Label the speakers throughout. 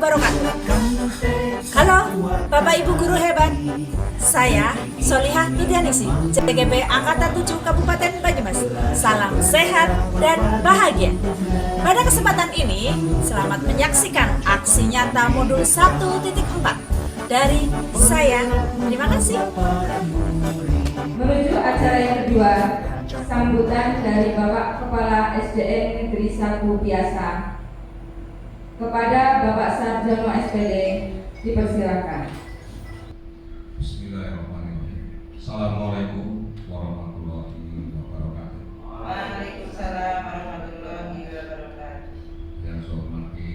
Speaker 1: wabarakatuh. Halo Bapak Ibu Guru hebat. Saya Solihah Tudianisi, CGP Angkatan 7 Kabupaten Banyumas. Salam sehat dan bahagia. Pada kesempatan ini, selamat menyaksikan aksi nyata modul 1.4 dari saya. Terima kasih.
Speaker 2: Menuju acara yang kedua, sambutan dari Bapak Kepala SDN Negeri 1 Biasa. Kepada Bapak Sarjono SPD, dipersilakan.
Speaker 3: Bismillahirrahmanirrahim. Assalamualaikum warahmatullahi wabarakatuh.
Speaker 4: Waalaikumsalam warahmatullahi wabarakatuh.
Speaker 3: Yang saya hormati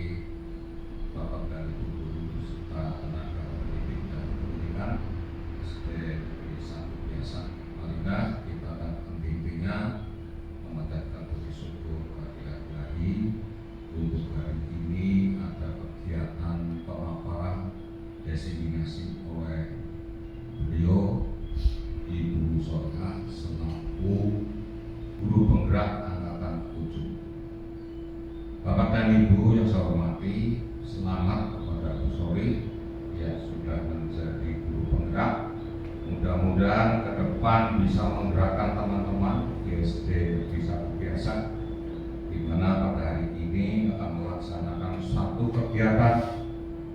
Speaker 3: Bapak dan Ibu guru serta tenaga pendidik dan pendidikan SDN Negeri 1 Biasa. Marilah kita dan pendidikannya memanjatkan puji syukur kehadirat Ilahi untuk hari ini ada kegiatan pemaparan diseminasi oleh beliau Ibu Solihah selaku guru penggerak angkatan 7. Bapak dan Ibu yang saya hormati, selamat kepada Bu Soli yang sudah menjadi guru penggerak. Mudah-mudahan ke depan bisa menggerakkan teman-teman di SD Negeri 1 Biasa, di mana pada hari ini akan melaksanakan satu kegiatan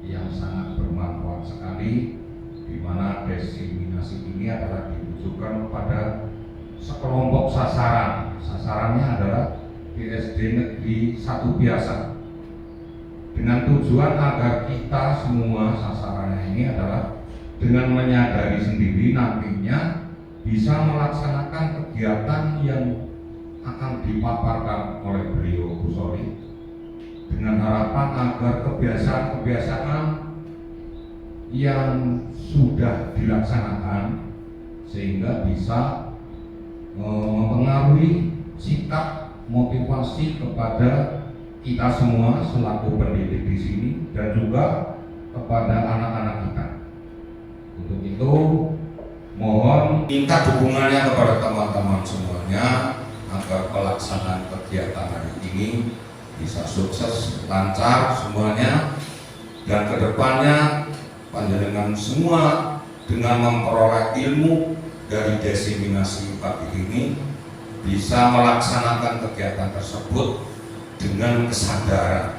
Speaker 3: yang sangat bermanfaat sekali, di mana diseminasi ini adalah ditujukan kepada sekelompok sasaran. Sasarannya adalah di SD Negeri 1 Biasa, dengan tujuan agar kita semua sasarannya ini adalah dengan menyadari sendiri nantinya bisa melaksanakan kegiatan yang akan dipaparkan oleh beliau Bu Soli, dengan harapan agar kebiasaan-kebiasaan yang sudah dilaksanakan sehingga bisa mempengaruhi sikap motivasi kepada kita semua selaku pendidik di sini dan juga kepada anak-anak kita. Untuk itu mohon minta dukungannya kepada teman-teman semuanya agar pelaksanaan kegiatan hari ini bisa sukses, lancar semuanya, dan kedepannya panjenengan semua dengan memperoleh ilmu dari diseminasi pagi ini bisa melaksanakan kegiatan tersebut dengan kesadaran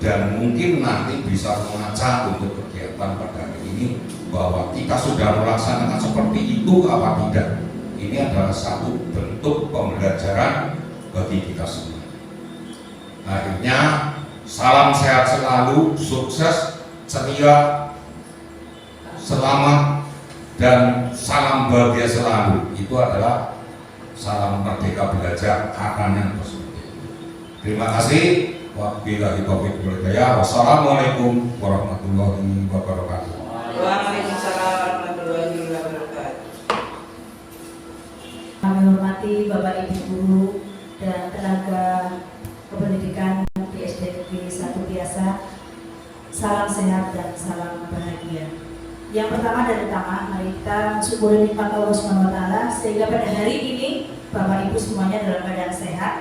Speaker 3: dan mungkin nanti bisa mengaca untuk kegiatan pada hari ini bahwa kita sudah melaksanakan seperti itu apa tidak. Ini adalah satu bentuk pembelajaran bagi kita semua. Akhirnya salam sehat selalu, sukses, ceria, selamat, dan salam bahagia selalu. Itu adalah salam merdeka belajar akan yang tersebut. Terima kasih. Wabillahi taufiq wal hidayah. Wassalamualaikum warahmatullahi wabarakatuh.
Speaker 4: Waalaikumsalam warahmatullahi wabarakatuh.
Speaker 5: Kami hormati Bapak Ibu guru dan tenaga kependidikan di SD Negeri 1 Biasa. Salam sehat dan salam bahagia. Yang pertama dan utama, mari kita syukuri nikmat Allah Subhanahu wa taala sehingga pada hari ini Bapak Ibu semuanya dalam keadaan sehat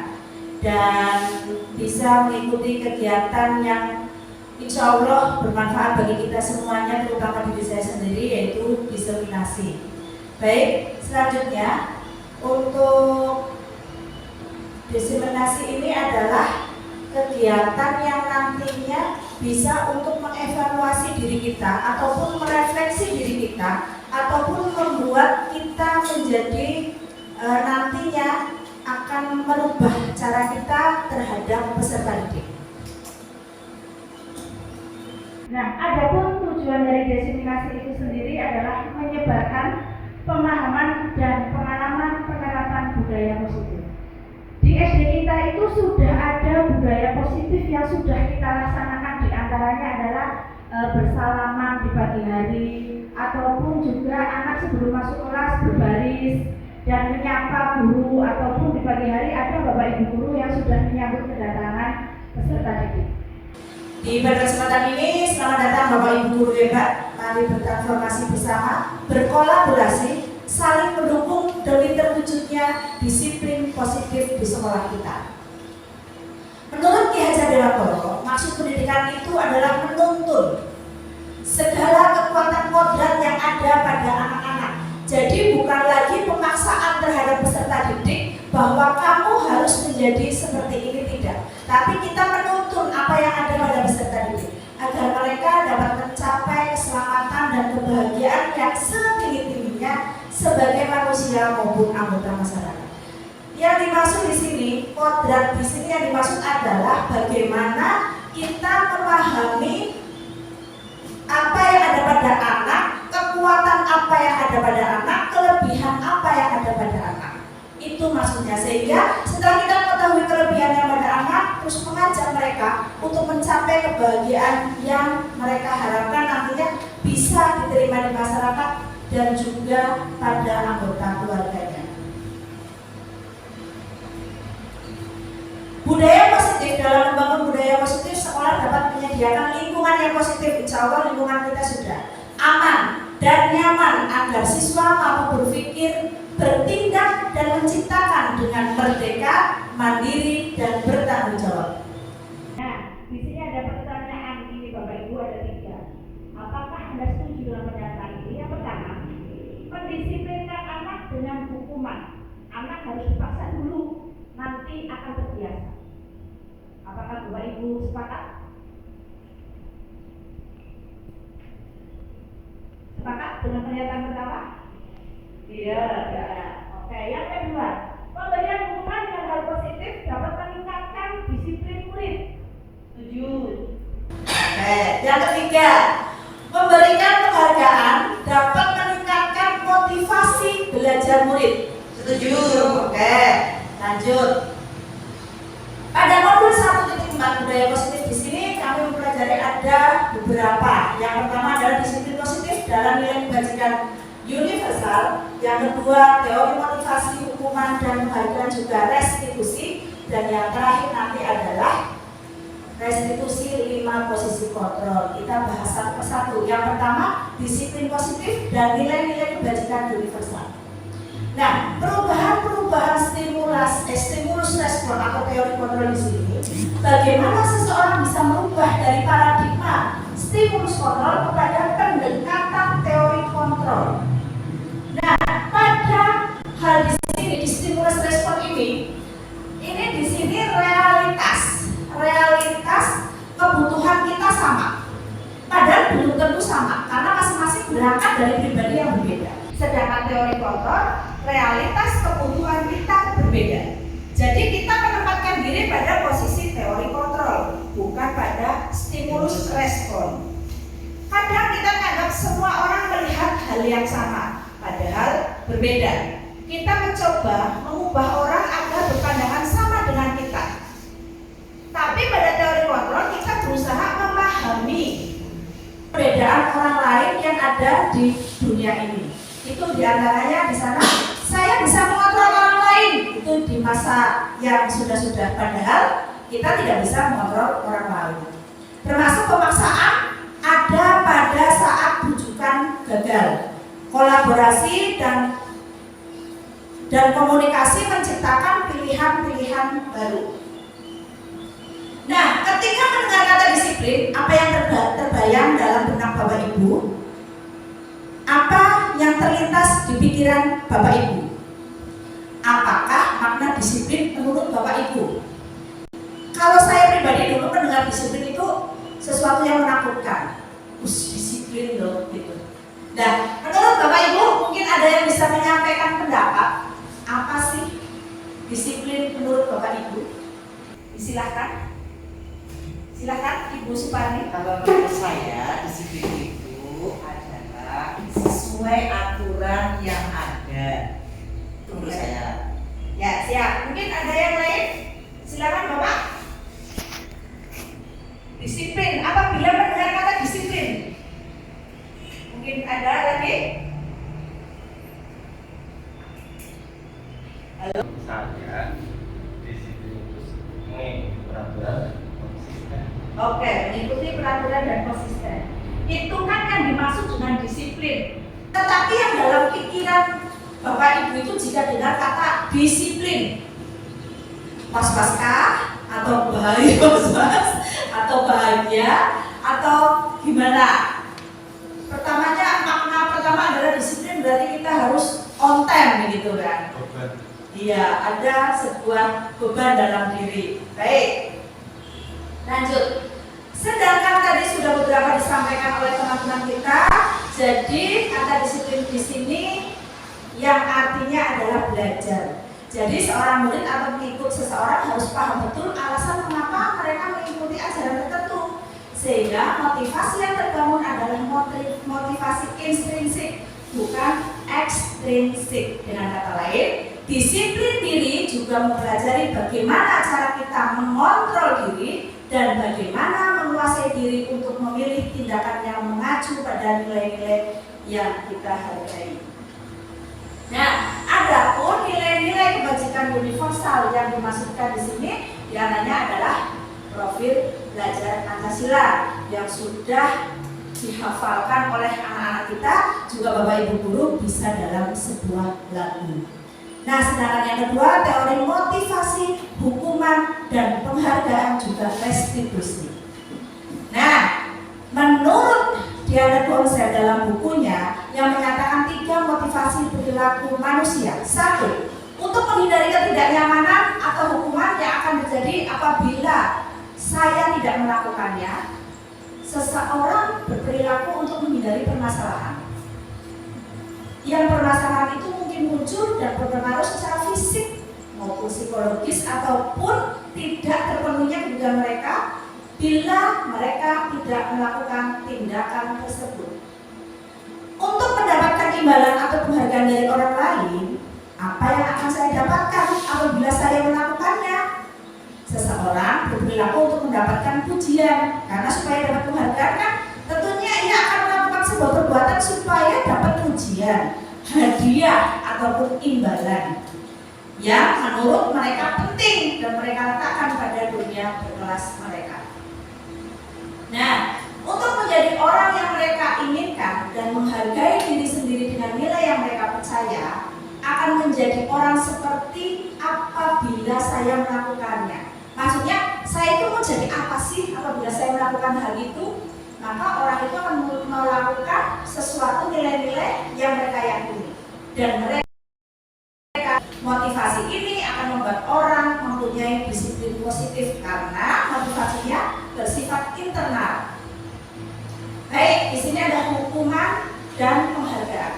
Speaker 5: dan bisa mengikuti kegiatan yang insya Allah bermanfaat bagi kita semuanya, terutama diri saya sendiri, yaitu diseminasi. Baik, selanjutnya untuk diseminasi ini adalah kegiatan yang nantinya bisa untuk mengevaluasi diri kita ataupun merefleksi diri kita ataupun membuat kita menjadi nantinya akan merubah cara kita terhadap peserta didik. Nah, adapun tujuan dari diseminasi itu sendiri adalah menyebarkan pemahaman dan pengalaman penerapan budaya positif. Di SD kita itu sudah ada budaya positif yang sudah kita laksanakan, di antaranya adalah bersalaman di pagi hari ataupun juga anak sebelum masuk kelas berbaris dan menyapa guru, ataupun di pagi hari ada Bapak Ibu guru yang sudah menyambut kedatangan peserta didik. Di pada kesempatan ini, selamat datang Bapak Ibu guru hebat. Mari bertransformasi bersama, berkolaborasi, saling mendukung demi terwujudnya disiplin positif di sekolah kita. Menurut Ki Hajar Dewantoro, maksud pendidikan itu adalah menuntun segala kekuatan kodrat yang ada pada anak-anak. Jadi bukan lagi pemaksaan terhadap peserta didik bahwa kamu harus menjadi seperti ini, tidak. Tapi kita menuntun apa yang ada pada peserta didik agar mereka dapat mencapai keselamatan dan kebahagiaan yang setinggi-tingginya sebagai manusia maupun anggota masyarakat. Yang dimaksud di sini, kodrat di sini yang dimaksud adalah bagaimana kita memahami apa yang ada pada anak, kekuatan apa yang ada pada anak, kelebihan apa yang ada pada anak. Itu maksudnya, sehingga setelah kita mengetahui kelebihan yang pada anak, terus mengajak mereka untuk mencapai kebahagiaan yang mereka harapkan nantinya bisa diterima di masyarakat dan juga pada anggota keluarganya. Budaya positif, dalam membangun budaya positif, sekolah dapat menyediakan lingkungan yang positif. Insya Allah lingkungan kita sudah aman dan nyaman agar siswa mampu berpikir, bertindak dan menciptakan dengan merdeka, mandiri dan bertanggung jawab. Nah, di sini ada pertanyaan ini Bapak Ibu, ada 3. Apakah Anda setuju dengan pernyataan ini? Yang pertama, mendisiplinkan anak dengan hukuman. Anak harus dipaksa dulu, nanti akan terbiasa. Apakah Bapak Ibu sepakat? Sepakat dengan pernyataan pertama? Iya, ya. Oke, yang kedua, pemberian hukuman dengan hal positif dapat meningkatkan disiplin murid. Setuju. Oke, yang ketiga, memberikan penghargaan dapat meningkatkan motivasi belajar murid. Setuju. Oke, lanjut. Pada modul 1.4 budaya positif di sini kami mempelajari ada beberapa. Yang pertama adalah disiplin positif dalam nilai kebajikan universal. Yang kedua, teori motivasi, hukuman dan penghargaan juga restitusi. Dan yang terakhir nanti adalah restitusi 5 posisi kontrol. Kita bahas satu persatu. Yang pertama, disiplin positif dan nilai-nilai kebajikan universal. Nah, perubahan stimulus respon atau teori kontrol di sini, bagaimana seseorang bisa merubah dari paradigma stimulus kontrol kepada pendekatan teori kontrol. Nah, pada hal di sini di stimulus respon ini di sini realitas kebutuhan kita sama, padahal belum tentu sama karena masing-masing berangkat dari pribadi yang berbeda. Sedangkan teori kontrol, realitas kebutuhan kita berbeda. Jadi kita menempatkan diri pada posisi teori kontrol, bukan pada stimulus respon. Kadang kita menganggap semua orang melihat hal yang sama, padahal berbeda. Kita mencoba mengubah orang agar berpandangan sama dengan kita. Tapi pada teori kontrol kita berusaha memahami perbedaan orang lain yang ada di dunia ini. Itu diantaranya di sana saya bisa mengontrol orang lain, itu di masa yang sudah padahal kita tidak bisa mengontrol orang lain. Termasuk pemaksaan ada pada saat rujukan gagal. Kolaborasi dan komunikasi menciptakan pilihan-pilihan baru. Nah, ketika mendengar kata disiplin, apa yang terbayang dalam benak Bapak Ibu? Apa yang terlintas di pikiran Bapak Ibu? Apakah makna disiplin menurut Bapak Ibu? Kalau saya pribadi dulu mendengar disiplin itu sesuatu yang menakutkan. Disiplin loh gitu. Nah, menurut Bapak Ibu mungkin ada yang bisa menyampaikan pendapat. Apa sih disiplin menurut Bapak Ibu? Silahkan. Silahkan Ibu Supani.
Speaker 4: Kalau menurut saya disiplin itu adalah sesuai aturan yang ada. Itu menurut saya.
Speaker 5: Ya, siap. Mungkin ada yang lain? Silakan Bapak. Disiplin. Apabila mendengar kata disiplin, mungkin ada lagi? Halo.
Speaker 6: Saya disiplin itu mengikuti peraturan dan konsisten.
Speaker 5: Oke, mengikuti peraturan dan konsisten. Itu kan yang dimaksud dengan disiplin. Tetapi yang dalam pikiran Bapak Ibu itu jika dengar kata disiplin, was-waskah atau bahaya was-was atau bahagia atau gimana?
Speaker 1: Nah, pertamanya makna pertama adalah disiplin, berarti kita harus on time begitu kan? Iya, ada sebuah beban dalam diri. Baik, lanjut. Sedangkan tadi sudah beberapa disampaikan oleh teman-teman kita. Jadi kata disiplin di sini yang artinya adalah belajar. Jadi seorang murid atau pengikut seseorang harus paham betul alasan mengapa mereka mengikuti ajaran tertentu, sehingga motivasi yang terbangun adalah motivasi intrinsik, bukan ekstrinsik. Dengan kata lain, disiplin diri juga mempelajari bagaimana cara kita mengontrol diri dan bagaimana menguasai diri untuk memilih tindakan yang mengacu pada nilai-nilai yang kita hargai. Nah, adapun nilai-nilai kebajikan universal yang dimaksudkan di sini diantaranya adalah profil belajar Pancasila yang sudah dihafalkan oleh anak-anak kita, juga Bapak Ibu guru bisa dalam sebuah lagu. Nah, sedangkan yang kedua, teori motivasi, hukuman, dan penghargaan juga restitusi. Nah, menurut Diana Gonzalez dalam bukunya yang menyatakan 3 motivasi perilaku manusia. 1. Untuk menghindari ketidaknyamanan atau hukuman yang akan terjadi apabila saya tidak melakukannya. Seseorang berperilaku untuk menghindari permasalahan. Yang permasalahan itu mungkin muncul dan berpengaruh secara fisik maupun psikologis ataupun tidak terpenuhinya kebutuhan mereka bila mereka tidak melakukan tindakan tersebut. Untuk mendapatkan imbalan atau penghargaan dari orang lain, apa yang akan saya dapatkan apabila saya melakukannya? Seseorang berperilaku untuk mendapatkan pujian, karena supaya dapat penghargaan kan tentunya ia akan melakukan sebuah perbuatan supaya dapat pujian, hadiah ataupun imbalan yang menurut mereka penting dan mereka letakkan pada dunia berkelas mereka. Nah, untuk menjadi orang yang mereka inginkan dan menghargai diri sendiri dengan nilai yang mereka percaya, akan menjadi orang seperti apabila saya melakukannya. Maksudnya, saya itu mau jadi apa sih apabila saya melakukan hal itu? Maka orang itu akan melakukan sesuatu nilai-nilai yang mereka yakini. Dan mereka motivasi ini akan membuat orang mempunyai disiplin positif karena motivasinya bersifat internal. Baik, di sini ada hukuman dan penghargaan.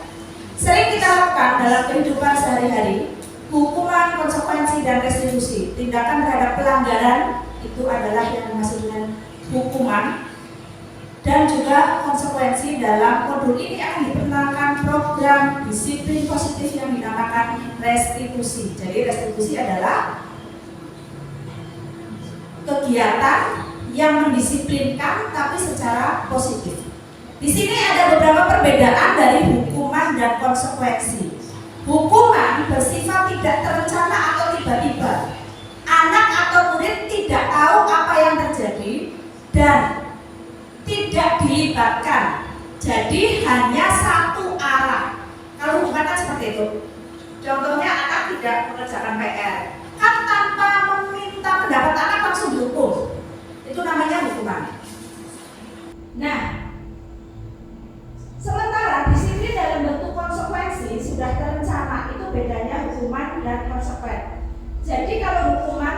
Speaker 1: Sering kita lakukan dalam kehidupan sehari-hari, hukuman, konsekuensi, dan restitusi. Tindakan terhadap pelanggaran itu adalah yang dimaksud dengan hukuman, dan juga konsekuensi. Dalam modul ini akan diperkenalkan program disiplin positif yang dinamakan restitusi. Jadi restitusi adalah kegiatan yang mendisiplinkan tapi secara positif. Di sini ada beberapa perbedaan dari hukuman dan konsekuensi. Hukuman bersifat tidak terencana atau tiba-tiba. Anak atau murid tidak tahu apa yang terjadi dan tidak dilibatkan. Jadi hanya satu arah. Kalau hukuman kan seperti itu. Contohnya anak tidak mengerjakan PR, kan tanpa meminta pendapat anak langsung dihukum. Itu namanya hukuman. Nah, sementara disiplin dalam bentuk konsekuensi sudah terencana, itu bedanya hukuman dan konsekuen. Jadi kalau hukuman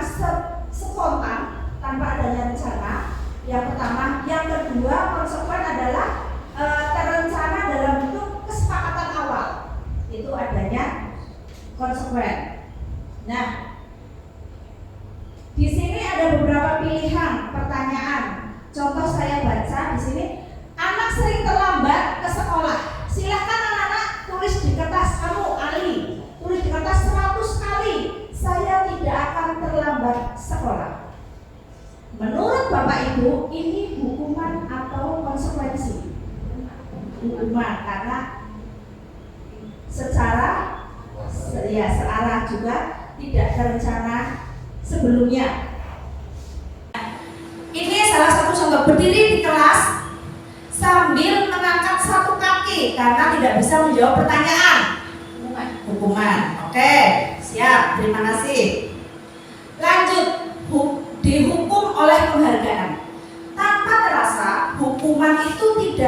Speaker 1: spontan tanpa adanya rencana, yang pertama, yang kedua konsekuen adalah terencana dalam bentuk kesepakatan awal. Itu adanya konsekuen. Nah, di sini ada beberapa pilihan pertanyaan. Contoh saya baca di sini, anak sering terlambat ke sekolah. Silahkan anak-anak tulis di kertas, kamu Ali, tulis di kertas 100 kali, saya tidak akan terlambat sekolah. Menurut Bapak Ibu, ini hukuman atau konsekuensi? Hukuman, karena searah juga tidak terencana sebelumnya. Ini salah satu contoh, berdiri di kelas sambil mengangkat satu kaki karena tidak bisa menjawab pertanyaan. Hukuman. Oke, siap, terima kasih. Lanjut, dihukum oleh penghargaan. Tanpa terasa, hukuman itu tidak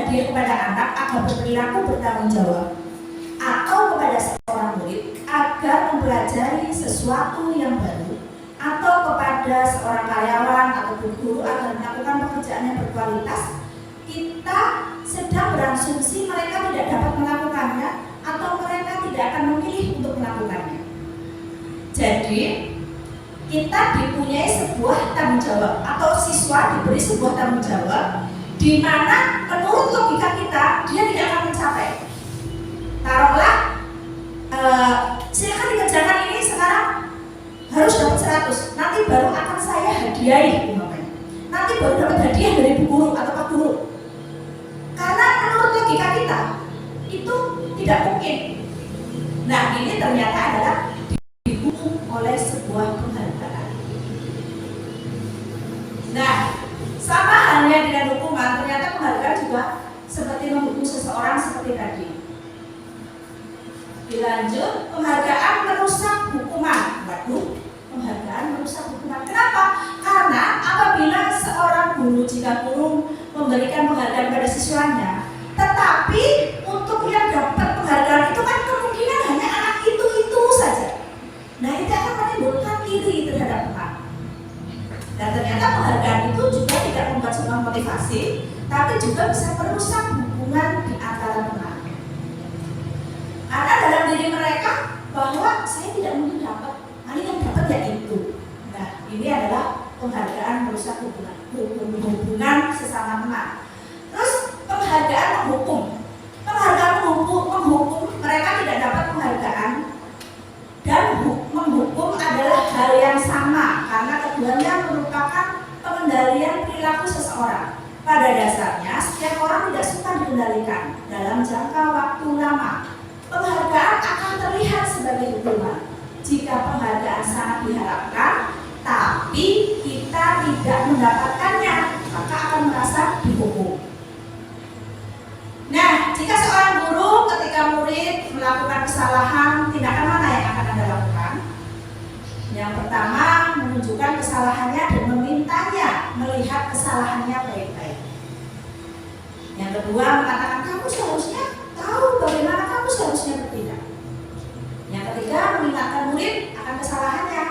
Speaker 5: hadir kepada anak agar berperilaku bertanggung jawab, atau kepada seorang murid agar mempelajari sesuatu yang baru, atau kepada seorang karyawan ataupun guru agar melakukan pekerjaan yang berkualitas, kita sedang berasumsi mereka tidak dapat melakukannya atau mereka tidak akan memilih untuk melakukannya. Jadi kita dipunyai sebuah tanggung jawab atau siswa diberi sebuah tanggung jawab di mana menurut logika kita dia tidak akan mencapai. Taruhlah silakan dikerjakan ini sekarang harus dapat 100, nanti baru akan saya hadiahi umpamanya. Nanti baru dapat hadiah dari bu guru atau pak guru. Karena menurut logika kita itu tidak mungkin. Nah, ini ternyata adalah dihukum oleh sebuah penghargaan. Nah, sama halnya dengan hukuman, ternyata penghargaan juga seperti menghukum seseorang seperti tadi. Dilanjut, penghargaan merusak hukuman. Waduh, penghargaan merusak hukuman. Kenapa? Karena apabila seorang guru, jika guru memberikan penghargaan pada siswanya, tetapi untuk yang dapat penghargaan itu kan kemungkinan hanya anak itu saja. Nah, itu akan menimbulkan iri terhadap teman. Dan ternyata penghargaan itu juga tidak membuat sebuah motivasi, tapi juga bisa merusak hubungan di antara teman. Karena dalam diri mereka bahwa saya tidak mungkin dapat, paling yang dapat ya itu. Nah, ini adalah penghargaan merusak hubungan sesama teman. Terus penghargaan menghukum. Penghargaan menghukum mereka tidak dapat penghargaan dan menghukum adalah hal yang sama karena keduanya merupakan pengendalian perilaku seseorang. Pada dasarnya setiap orang tidak suka dikendalikan dalam jangka waktu lama. Penghargaan akan terlihat sebagai hukuman jika penghargaan sangat diharapkan, tapi kita tidak mendapatkannya, maka akan merasa dihukum. Nah, jika seorang guru ketika murid melakukan kesalahan, tindakan mana yang akan Anda lakukan? Yang pertama, menunjukkan kesalahannya dan memintanya melihat kesalahannya baik-baik. Yang kedua, mengatakan kamu seharusnya tahu bagaimana kamu seharusnya bertindak. Yang ketiga, mengingatkan murid akan kesalahannya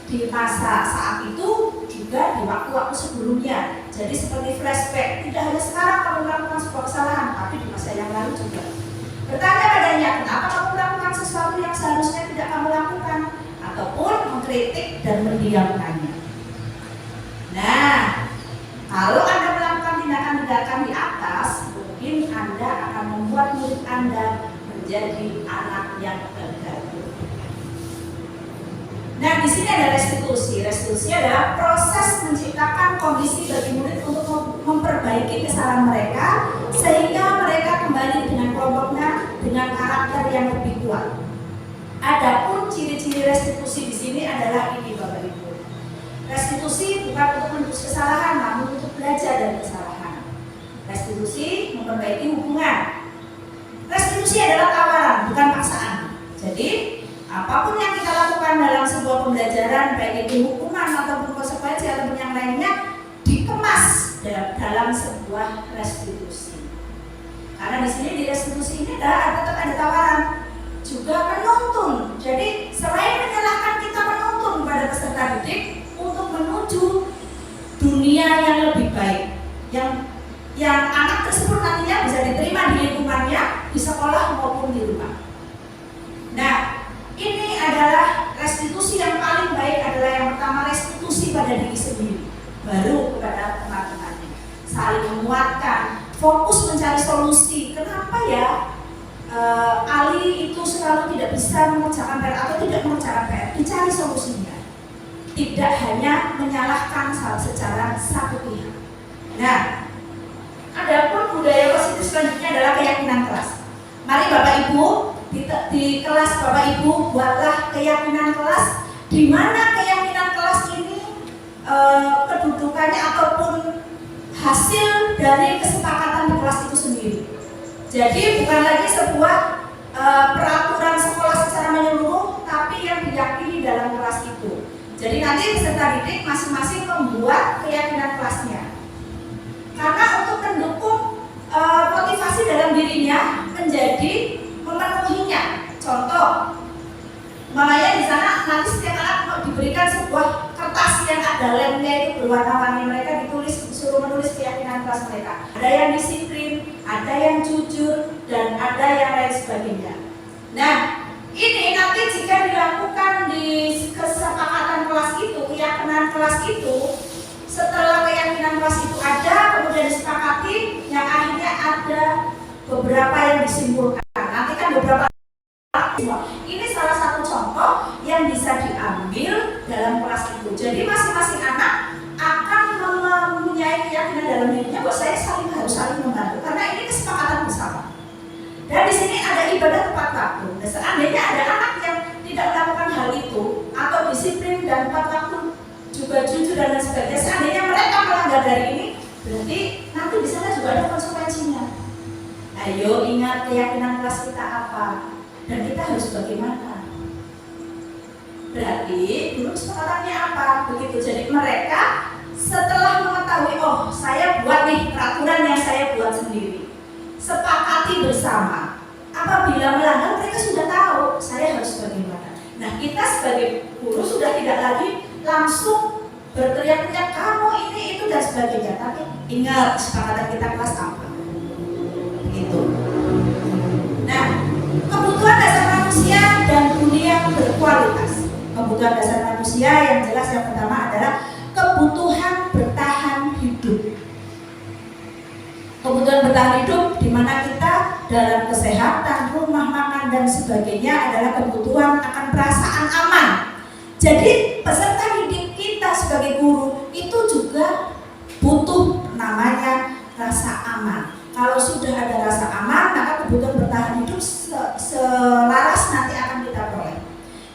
Speaker 5: di masa saat itu juga di waktu-waktu sebelumnya. Jadi seperti flashback, tidak hanya sekarang kamu melakukan sebuah kesalahan, tapi di masa yang lalu juga. Bertanya padanya, kenapa kamu melakukan sesuatu yang seharusnya tidak kamu lakukan, ataupun mengkritik dan mendiamkannya. Nah, kalau Anda melakukan tindakan-tindakan di atas, mungkin Anda akan membuat murid Anda menjadi anak yang gagal. Nah, di sini ada restitusi. Restitusi adalah proses menciptakan kondisi bagi murid untuk memperbaiki kesalahan mereka sehingga mereka kembali dengan kelompoknya dengan karakter yang lebih kuat. Adapun ciri-ciri restitusi di sini adalah ini, Bapak Ibu. Restitusi bukan untuk menebus kesalahan, namun untuk belajar dari kesalahan. Restitusi memperbaiki hubungan. Restitusi adalah tawaran, bukan paksaan. Jadi, apapun yang kita lakukan dalam sebuah pembelajaran, baik itu hukuman ataupun konsekuensi ataupun yang lainnya, dikemas dalam sebuah restitusi. Karena di sini di restitusi ini tetap ada tawaran, juga menuntun. Jadi, selain menyalahkan, kita menuntun kepada peserta didik untuk menuju dunia yang lebih baik, yang anak tersebut nantinya bisa diterima di lingkungannya, di sekolah maupun di rumah. Nah, ini adalah restitusi yang paling baik adalah yang pertama restitusi pada diri sendiri, baru kepada teman-temannya. Saling menguatkan, fokus mencari solusi. Kenapa ya Ali itu selalu tidak bisa mengerjakan PR atau tidak mengerjakan PR? Dicari solusinya. Tidak hanya menyalahkan secara satu pihak. Nah, adapun budaya positif selanjutnya adalah keyakinan kelas. Mari Bapak Ibu di kelas Bapak Ibu buatlah keyakinan kelas, di mana keyakinan kelas ini kedudukannya ataupun hasil dari kesepakatan di kelas itu sendiri. Jadi bukan lagi sebuah peraturan sekolah secara menyeluruh, tapi yang diyakini dalam kelas itu. Jadi nanti peserta didik masing-masing membuat keyakinan kelasnya. Karena untuk mendukung menjadi memenuhinya. Contoh, makanya di sana nanti setiap anak diberikan sebuah kertas yang ada lemnya itu berwarna-warni, mereka disuruh menulis keyakinan kelas mereka. Ada yang disiplin, ada yang jujur, dan ada yang lain sebagainya. Nah, ini nanti jika dilakukan di kesepakatan kelas itu, keyakinan kelas itu, setelah keyakinan kelas itu ada, kemudian disepakati, yang akhirnya ada beberapa yang disimpulkan. Nanti kan beberapa. Ini salah satu contoh yang bisa diambil dalam kelas itu. Jadi masing-masing anak akan mempunyai keyakinan dalam dirinya bahwa saya harus saling membantu karena ini kesepakatan bersama. Dan di sini ada ibadah tepat waktu. Dan seandainya ada anak yang tidak melakukan hal itu atau disiplin dan tepat waktu juga jujur dan lain sebagainya, seandainya mereka melanggar dari ini, berarti nanti di sana juga ada konsekuensinya. Ayo ingat keyakinan kelas kita apa dan kita harus bagaimana. Berarti dulu kesepakatannya apa? Begitu. Jadi mereka setelah mengetahui, oh saya buat nih peraturan yang saya buat sendiri, sepakati bersama. Apabila melanggar mereka sudah tahu saya harus bagaimana. Nah kita sebagai guru sudah tidak lagi langsung berteriak-teriak kamu ini itu dan sebagainya, tapi ingat kesepakatan kita kelas apa. Begitu. Nah, kebutuhan dasar manusia dan dunia berkualitas. Kebutuhan dasar manusia yang jelas yang pertama adalah kebutuhan bertahan hidup. Kebutuhan bertahan hidup di mana kita dalam kesehatan, rumah makan dan sebagainya adalah kebutuhan akan perasaan aman. Jadi peserta didik kita sebagai guru itu juga butuh namanya rasa aman. Kalau sudah ada rasa aman, maka kebutuhan bertahan hidup selaras nanti akan kita peroleh.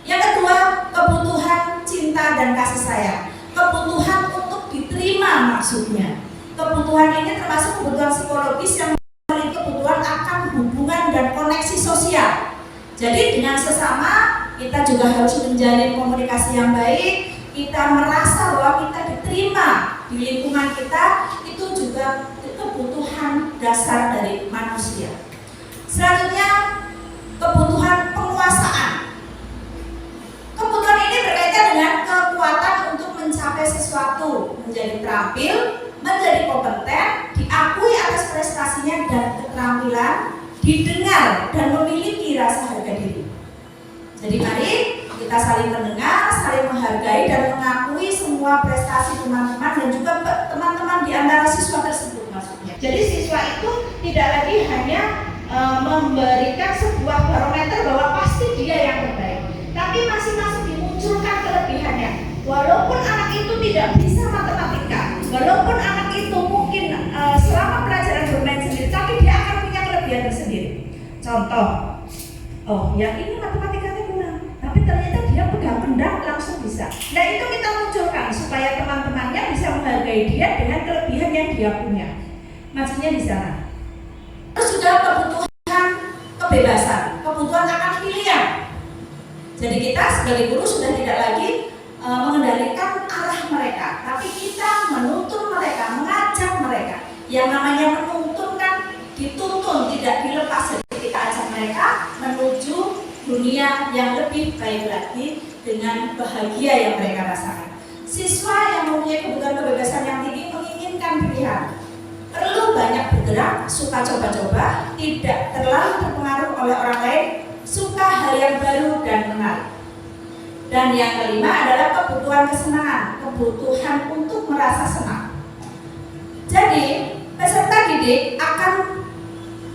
Speaker 5: Yang kedua, kebutuhan cinta dan kasih sayang. Kebutuhan untuk diterima maksudnya. Kebutuhan ini termasuk kebutuhan psikologis yang memiliki kebutuhan akan hubungan dan koneksi sosial. Jadi dengan sesama kita juga harus menjalin komunikasi yang baik. Kita merasa bahwa kita diterima di lingkungan kita, itu juga kebutuhan dasar dari manusia. Selanjutnya, kebutuhan penguasaan. Kebutuhan ini berkaitan dengan kekuatan untuk mencapai sesuatu, menjadi terampil, menjadi kompeten, diakui atas prestasinya dan keterampilan, didengar dan memiliki rasa harga diri. Jadi mari kita saling mendengar, saling menghargai dan mengakui semua prestasi teman-teman dan juga teman-teman di antara siswa tersebut maksudnya. Jadi siswa itu tidak lagi hanya memberikan sebuah barometer bahwa pasti dia yang terbaik, tapi masing-masing dimunculkan kelebihannya. Walaupun anak itu tidak bisa matematika, walaupun anak itu mungkin selama pelajaran bermain sendiri, tapi dia akan punya kelebihan tersendiri. Contoh, oh yang ini matematikanya kurang, tapi ternyata dia pegang kendang langsung bisa. Nah itu kita munculkan supaya teman-temannya bisa menghargai dia dengan kelebihan yang dia punya. Maksudnya di sana. Terus juga kebutuhan kebebasan, kebutuhan akan pilihan. Jadi kita sebagai guru sudah tidak lagi mengendalikan arah mereka, tapi kita menuntun mereka, mengajak mereka. Yang namanya menuntun kan dituntun, tidak dilepas. Jadi kita ajak mereka menuju dunia yang lebih baik lagi dengan bahagia yang mereka rasakan. Siswa yang mempunyai kebutuhan kebebasan yang tinggi menginginkan pilihan, perlu banyak bergerak, suka coba-coba, tidak terlalu terpengaruh oleh orang lain, suka hal yang baru dan menarik. Dan yang kelima adalah kebutuhan kesenangan, kebutuhan untuk merasa senang. Jadi peserta didik akan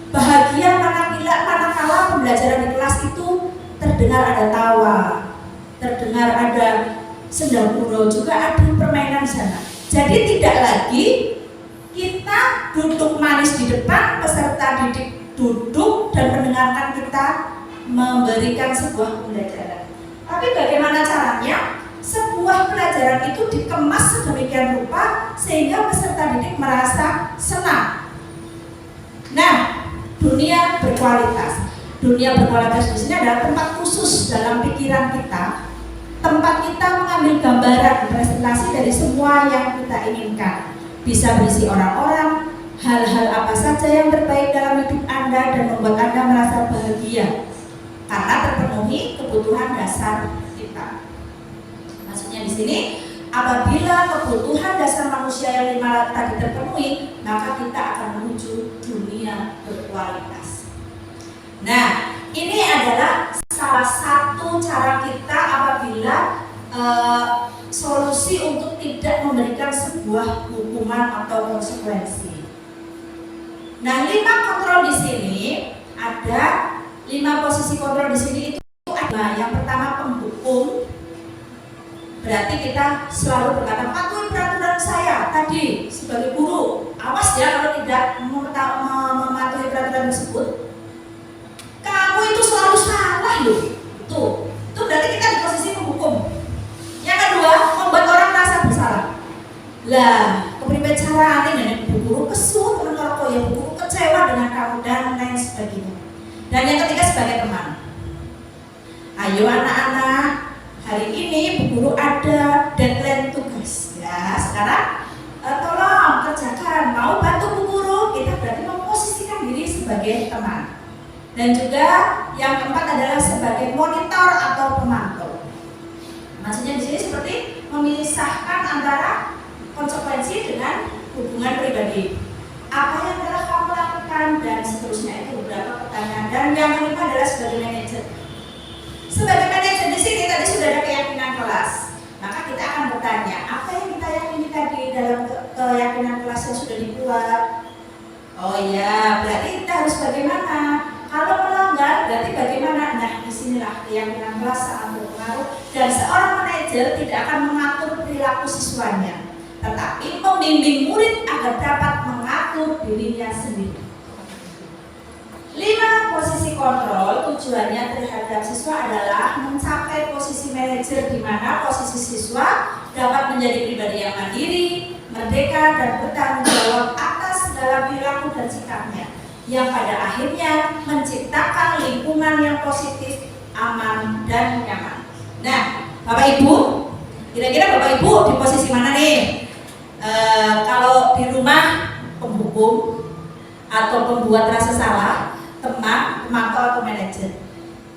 Speaker 5: bahagia manakala pembelajaran di kelas itu terdengar ada tawa, terdengar ada sendal gurau, juga ada permainan di sana. Jadi tidak lagi kita duduk manis di depan, peserta didik duduk dan mendengarkan kita memberikan sebuah pembelajaran. Tapi bagaimana caranya? Sebuah pelajaran itu dikemas sedemikian rupa sehingga peserta didik merasa senang. Nah, dunia berkualitas. Dunia berkualitas di sini adalah tempat khusus dalam pikiran kita, tempat kita mengambil gambaran presentasi dari semua yang kita inginkan. Bisa berisi orang-orang, hal-hal apa saja yang terbaik dalam hidup Anda dan membuat Anda
Speaker 1: merasa bahagia karena terpenuhi kebutuhan dasar kita. Maksudnya di sini, apabila kebutuhan dasar manusia yang 5 tadi terpenuhi, maka kita akan menuju dunia berkualitas. Nah, ini adalah salah satu cara kita apabila solusi untuk tidak memberikan sebuah hukuman atau konsekuensi. Nah, 5 kontrol di sini ada 5 posisi kontrol di sini itu ada. Yang pertama penghukum, berarti kita selalu berkata patuhi peraturan saya tadi sebagai guru. Awas ya kalau tidak mematuhi peraturan tersebut. Kamu itu selalu salah loh. Itu berarti kita di posisi penghukum. Yang kedua, membuat orang merasa bersalah. Lah, kepriwe carane nek bu guru kesut tenan karo ya bu guru kecewa dengan kamu dan lain sebagainya. Dan yang ketiga sebagai teman. Ayo anak-anak, hari ini bu guru ada deadline tugas. Ya, sekarang tolong kerjakan. Mau bantu bu guru, kita berarti memposisikan diri sebagai teman. Dan juga yang keempat adalah sebagai monitor atau pemantau. Maksudnya di sini seperti memisahkan antara konsekuensi dengan hubungan pribadi. Apa yang telah kamu lakukan dan seterusnya, itu beberapa pertanyaan. Dan yang kelima adalah sebagai manajer. Sebagai manajer di sini tadi sudah ada keyakinan kelas. Maka kita akan bertanya, apa yang kita yakini tadi dalam keyakinan kelas yang sudah dibuat? Oh iya, berarti kita harus bagaimana? Kalau melanggar, berarti bagaimana? Nah, disinilah keyakinan kelas sangat berpengaruh. Dan seorang manajer tidak akan mengatur perilaku siswanya, tetapi membimbing murid agar dapat mengatur dirinya sendiri. 5 posisi kontrol tujuannya terhadap siswa adalah mencapai posisi manajer, di mana posisi siswa dapat menjadi pribadi yang mandiri, merdeka, dan bertanggung jawab atas segala perilaku dan sikapnya, yang pada akhirnya menciptakan lingkungan yang positif, aman, dan nyaman. Nah, Bapak Ibu, kira-kira Bapak Ibu di posisi mana nih? Kalau di rumah penghukum atau pembuat rasa salah, teman, pemantau atau manajer.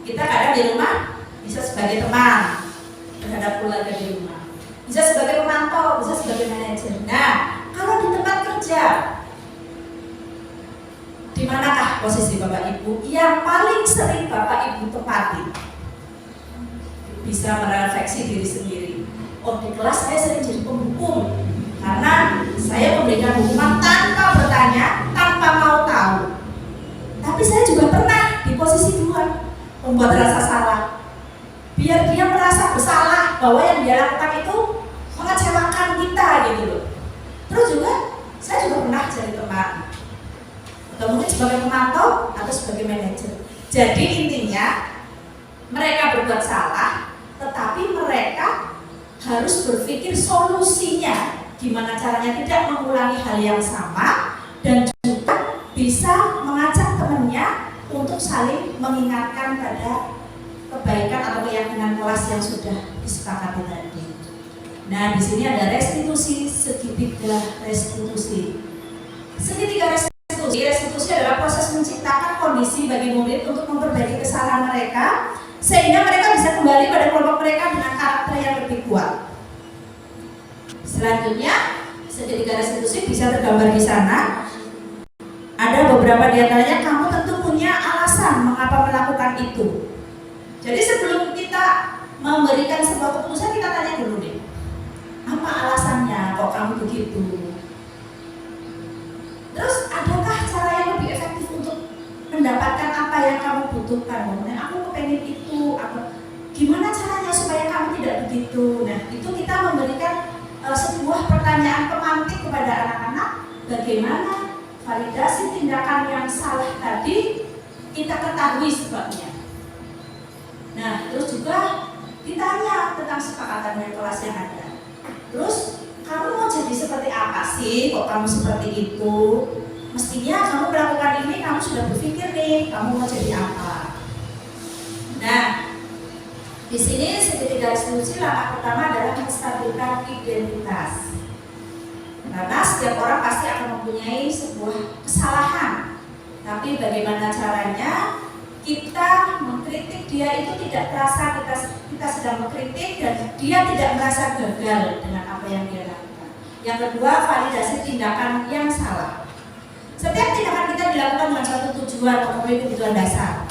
Speaker 1: Kita kadang di rumah bisa sebagai teman terhadap keluarga di rumah, bisa sebagai pemantau, bisa sebagai manajer. Nah, kalau di tempat kerja, di manakah posisi Bapak Ibu yang paling sering Bapak Ibu tepati? Bisa merefleksi diri sendiri. Oh, di kelas saya sering jadi penghukum karena saya memberikan hukuman tanpa bertanya, tanpa mau tahu. Tapi saya juga pernah di posisi 2, membuat rasa salah, biar dia merasa bersalah bahwa yang dia lakukan itu mengecewakan kita gitu loh. Terus juga saya juga pernah jadi teman, atau mungkin sebagai pemantau atau sebagai manajer. Jadi intinya mereka berbuat salah, tetapi mereka harus berpikir solusinya, gimana caranya tidak mengulangi hal yang sama, dan juga bisa mengajak temannya untuk saling mengingatkan pada kebaikan atau keyakinan kelas yang sudah disepakati tadi. Nah, di sini ada restitusi, segitiga restitusi. Segitiga restitusi adalah proses menciptakan kondisi bagi murid untuk memperbaiki kesalahan mereka, sehingga mereka bisa kembali pada kelompok mereka dengan karakter yang lebih kuat. Selanjutnya, segitiga restitusi bisa tergambar di sana. Ada beberapa di antaranya kamu tentu punya alasan mengapa melakukan itu. Jadi sebelum kita memberikan sebuah keputusan, kita tanya dulu deh, apa alasannya kok kamu begitu? Terus adakah cara yang lebih efektif untuk mendapatkan apa yang kamu butuhkan? Nah, aku kepengen itu, gimana caranya supaya kamu tidak begitu? Nah, itu kita memberikan sebuah pertanyaan pemantik kepada anak-anak, bagaimana validasi tindakan yang salah tadi kita ketahui sebabnya. Nah, terus juga ditanya tentang kesepakatan dari kelas yang ada. Terus, kamu mau jadi seperti apa sih? Kok kamu seperti itu? Mestinya kamu melakukan ini, kamu sudah berpikir nih, kamu mau jadi apa? Nah, di sini segitiga restitusi langkah pertama adalah menstabilkan identitas. Karena setiap orang pasti akan mempunyai sebuah kesalahan, tapi bagaimana caranya kita mengkritik dia itu tidak terasa kita sedang mengkritik dan dia tidak merasa gagal dengan apa yang dia lakukan. Yang kedua, validasi tindakan yang salah. Setiap tindakan kita dilakukan dengan suatu tujuan atau kebutuhan dasar.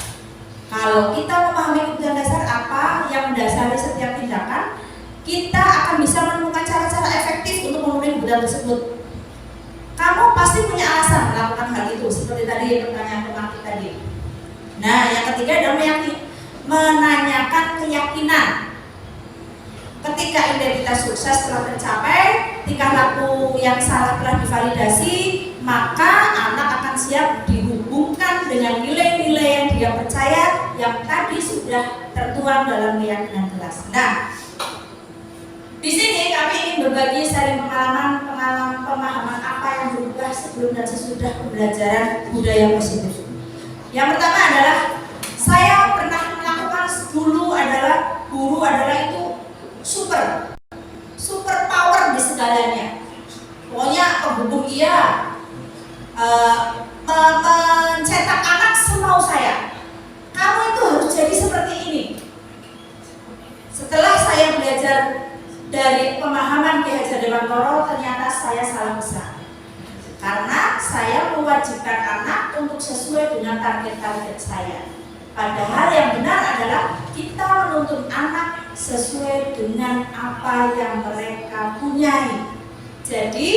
Speaker 1: Kalau kita memahami kebutuhan dasar apa yang mendasari setiap tindakan, kita akan bisa menemukan cara-cara efektif untuk memenuhi kebutuhan tersebut. Kamu pasti punya alasan melakukan hal itu, seperti tadi pertanyaan pemakai tadi. Nah, yang ketiga adalah menanyakan keyakinan. Ketika identitas sukses telah tercapai, tingkah laku yang salah telah divalidasi, maka anak akan siap dihubungkan dengan nilai-nilai yang dia percaya yang tadi sudah tertuang dalam keyakinan kelas. Nah, di sini kami ingin berbagi sharing pemahaman apa yang berubah sebelum dan sesudah pembelajaran budaya positif. Yang pertama adalah saya pernah melakukan dulu adalah guru adalah itu super power di segalanya. Pokoknya penghubung iya, mencetak anak semau saya. Kamu itu harus jadi seperti ini. Setelah saya belajar dari pemahaman Ki Hajar Dewantoro, ternyata saya salah besar. Karena saya mewajibkan anak untuk sesuai dengan target-target saya. Padahal yang benar adalah kita menuntun anak sesuai dengan apa yang mereka punyai. Jadi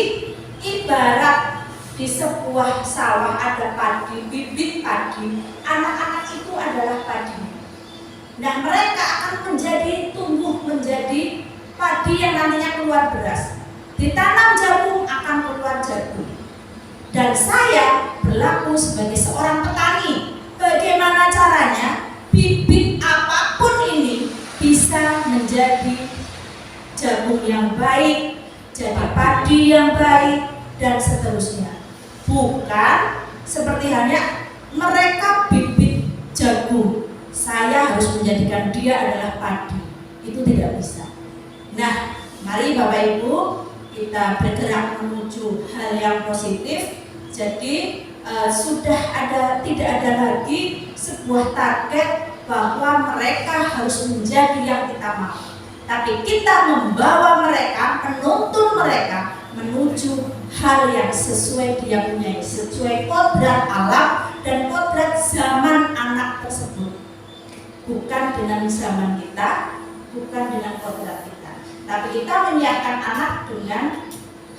Speaker 1: ibarat di sebuah sawah ada padi, bibit padi, anak-anak itu adalah padi. Nah, mereka akan tumbuh menjadi padi yang nantinya keluar beras. Ditanam jagung akan keluar jagung. Dan saya berlaku sebagai seorang petani. Bagaimana caranya bibit apapun ini bisa menjadi jagung yang baik, jadi padi yang baik, dan seterusnya. Bukan seperti hanya mereka bibit jagung, saya harus menjadikan dia adalah padi. Itu tidak bisa. Nah, mari Bapak Ibu kita bergerak menuju hal yang positif. Jadi tidak ada lagi sebuah target bahwa mereka harus menjadi yang kita mau. Tapi kita membawa mereka, menuntun mereka menuju hal yang sesuai dia punya, sesuai kodrat alam dan kodrat zaman anak tersebut. Bukan dengan zaman kita, bukan dengan kodrat kita. Tapi kita menyiapkan anak dengan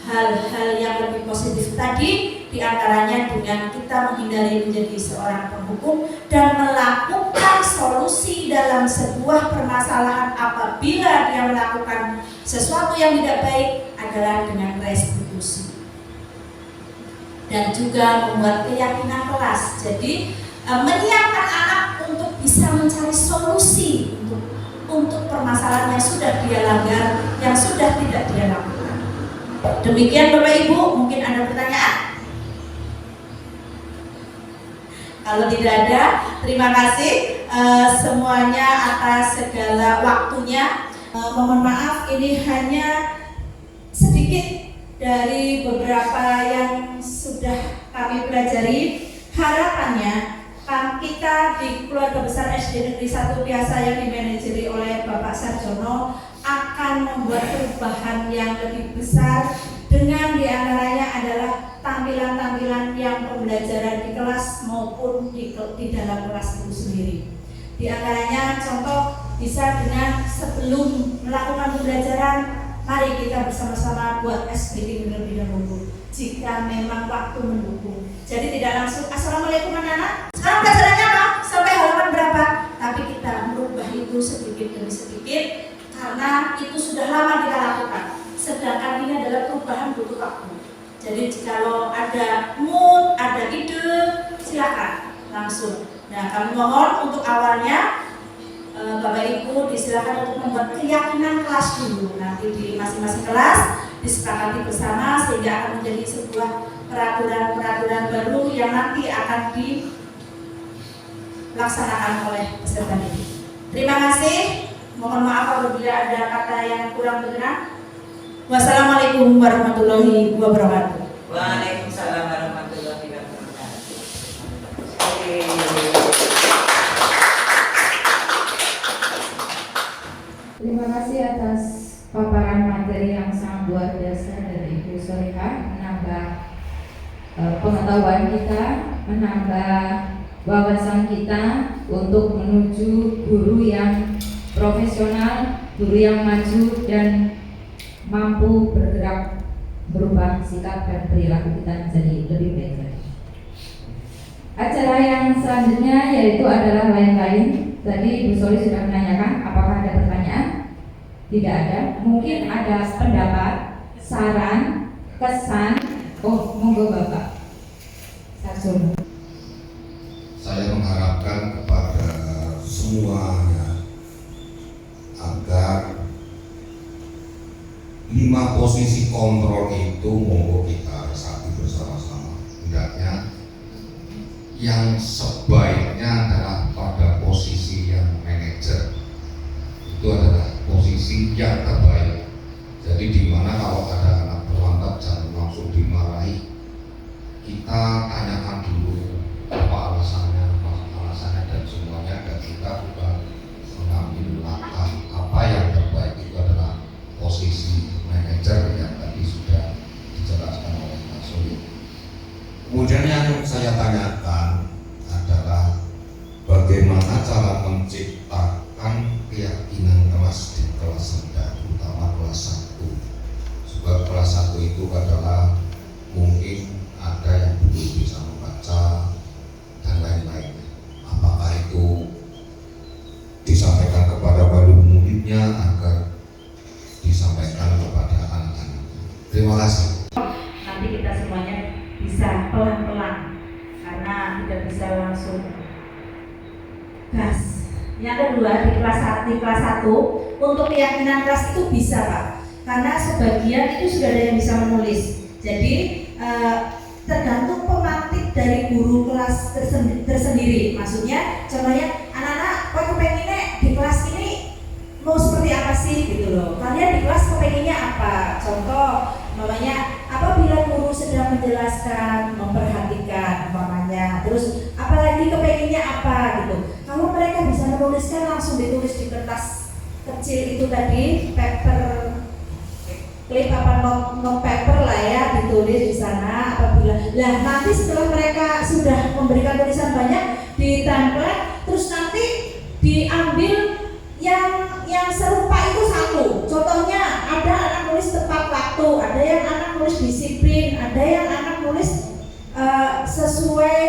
Speaker 1: hal-hal yang lebih positif tadi, diantaranya dengan kita menghindari menjadi seorang penghukum dan melakukan solusi dalam sebuah permasalahan apabila dia melakukan sesuatu yang tidak baik adalah dengan restitusi. Dan juga membuat keyakinan kelas. Jadi menyiapkan anak untuk bisa mencari solusi untuk permasalahan yang sudah dia langgar, yang sudah tidak dia lakukan. Demikian Bapak Ibu, mungkin ada pertanyaan? Kalau tidak ada, terima kasih semuanya atas segala waktunya. Mohon maaf, ini hanya sedikit dari beberapa yang sudah kami pelajari. Harapannya kita di Keluarga Besar SD Negeri 1 Piasa yang dimanajeri oleh Bapak Sarjono akan membuat perubahan yang lebih besar, dengan diantaranya adalah tampilan-tampilan yang pembelajaran di kelas maupun di dalam kelas itu sendiri. Di antaranya contoh bisa dengan sebelum melakukan pembelajaran, mari kita bersama-sama buat SBD terlebih dahulu jika memang waktu mendukung. Jadi tidak langsung assalamualaikum anak-anak, sekarang pelajarannya apa? Sampai halaman berapa? Tapi kita merubah itu sedikit demi sedikit karena itu sudah lama kita lakukan. Sedangkan ini adalah perubahan butuh waktu. Jadi kalau ada mood, ada ide, silakan langsung. Nah, kami mohon untuk awalnya Bapak Ibu disilakan untuk membuat keyakinan kelas dulu. Nanti di masing-masing kelas disepakati bersama sehingga akan menjadi sebuah peraturan-peraturan baru yang nanti akan dilaksanakan oleh peserta didik. Terima kasih. Mohon maaf apabila ada kata yang kurang berkenan. Wassalamualaikum warahmatullahi wabarakatuh.
Speaker 4: Waalaikumsalam warahmatullahi wabarakatuh.
Speaker 2: paparan materi yang sangat luar biasa dari Ibu Solihah, menambah pengetahuan kita, menambah wawasan kita untuk menuju guru yang profesional, guru yang maju dan mampu bergerak berubah sikap dan perilaku kita menjadi lebih baik lagi. Acara yang selanjutnya yaitu adalah lain-lain. Tadi Ibu Soli sudah menanyakan apakah ada pertanyaan? Tidak ada. Mungkin ada pendapat, saran, kesan. Oh, monggo Bapak Sarsono.
Speaker 3: Saya mengharapkan kepada semuanya agar 5 posisi kontrol itu monggo kita resapi bersama-sama. Hendaknya yang sebaiknya adalah pada posisi yang manajer, itu adalah posisi yang terbaik. Jadi di mana kalau ada anak terlambat jangan langsung dimarahi, kita tanyakan dulu apa alasannya dan semuanya, dan kita juga mengambil langkah. Apa yang terbaik itu adalah posisi manajer yang tadi sudah dijelaskan oleh Pak Soli. Kemudian yang saya tanyakan adalah bagaimana cara menciptakan keyakinan kelas di kelas rendah, terutama kelas 1. Sebab kelas 1 itu adalah mungkin ada yang belum bisa membaca dan lain-lainnya. Apakah itu disampaikan kepada wali muridnya agar disampaikan kepada anak-anaknya? Terima kasih.
Speaker 5: Nanti kita semuanya bisa pelan-pelan karena tidak bisa langsung gas. Yang kedua di kelas 1 untuk keyakinan kelas itu bisa Pak, karena sebagian itu sudah ada yang bisa menulis. Jadi tergantung pemantik dari guru kelas tersendiri. Maksudnya contohnya anak-anak kok kepengennya di kelas ini mau seperti apa sih gitu loh. Kalian di kelas kepengennya apa? Contoh namanya apabila guru sedang menjelaskan, memperhatikan umpamanya, terus apalagi kepengennya apa gitu. Kalau mereka bisa menuliskan langsung ditulis di kertas kecil itu tadi, paper clip apa not paper lah ya, ditulis di sana. Apabila nanti setelah mereka sudah memberikan tulisan banyak di template, terus nanti diambil yang serupa itu satu. Contohnya ada anak nulis tepat waktu, ada yang anak nulis disiplin, ada yang anak nulis sesuai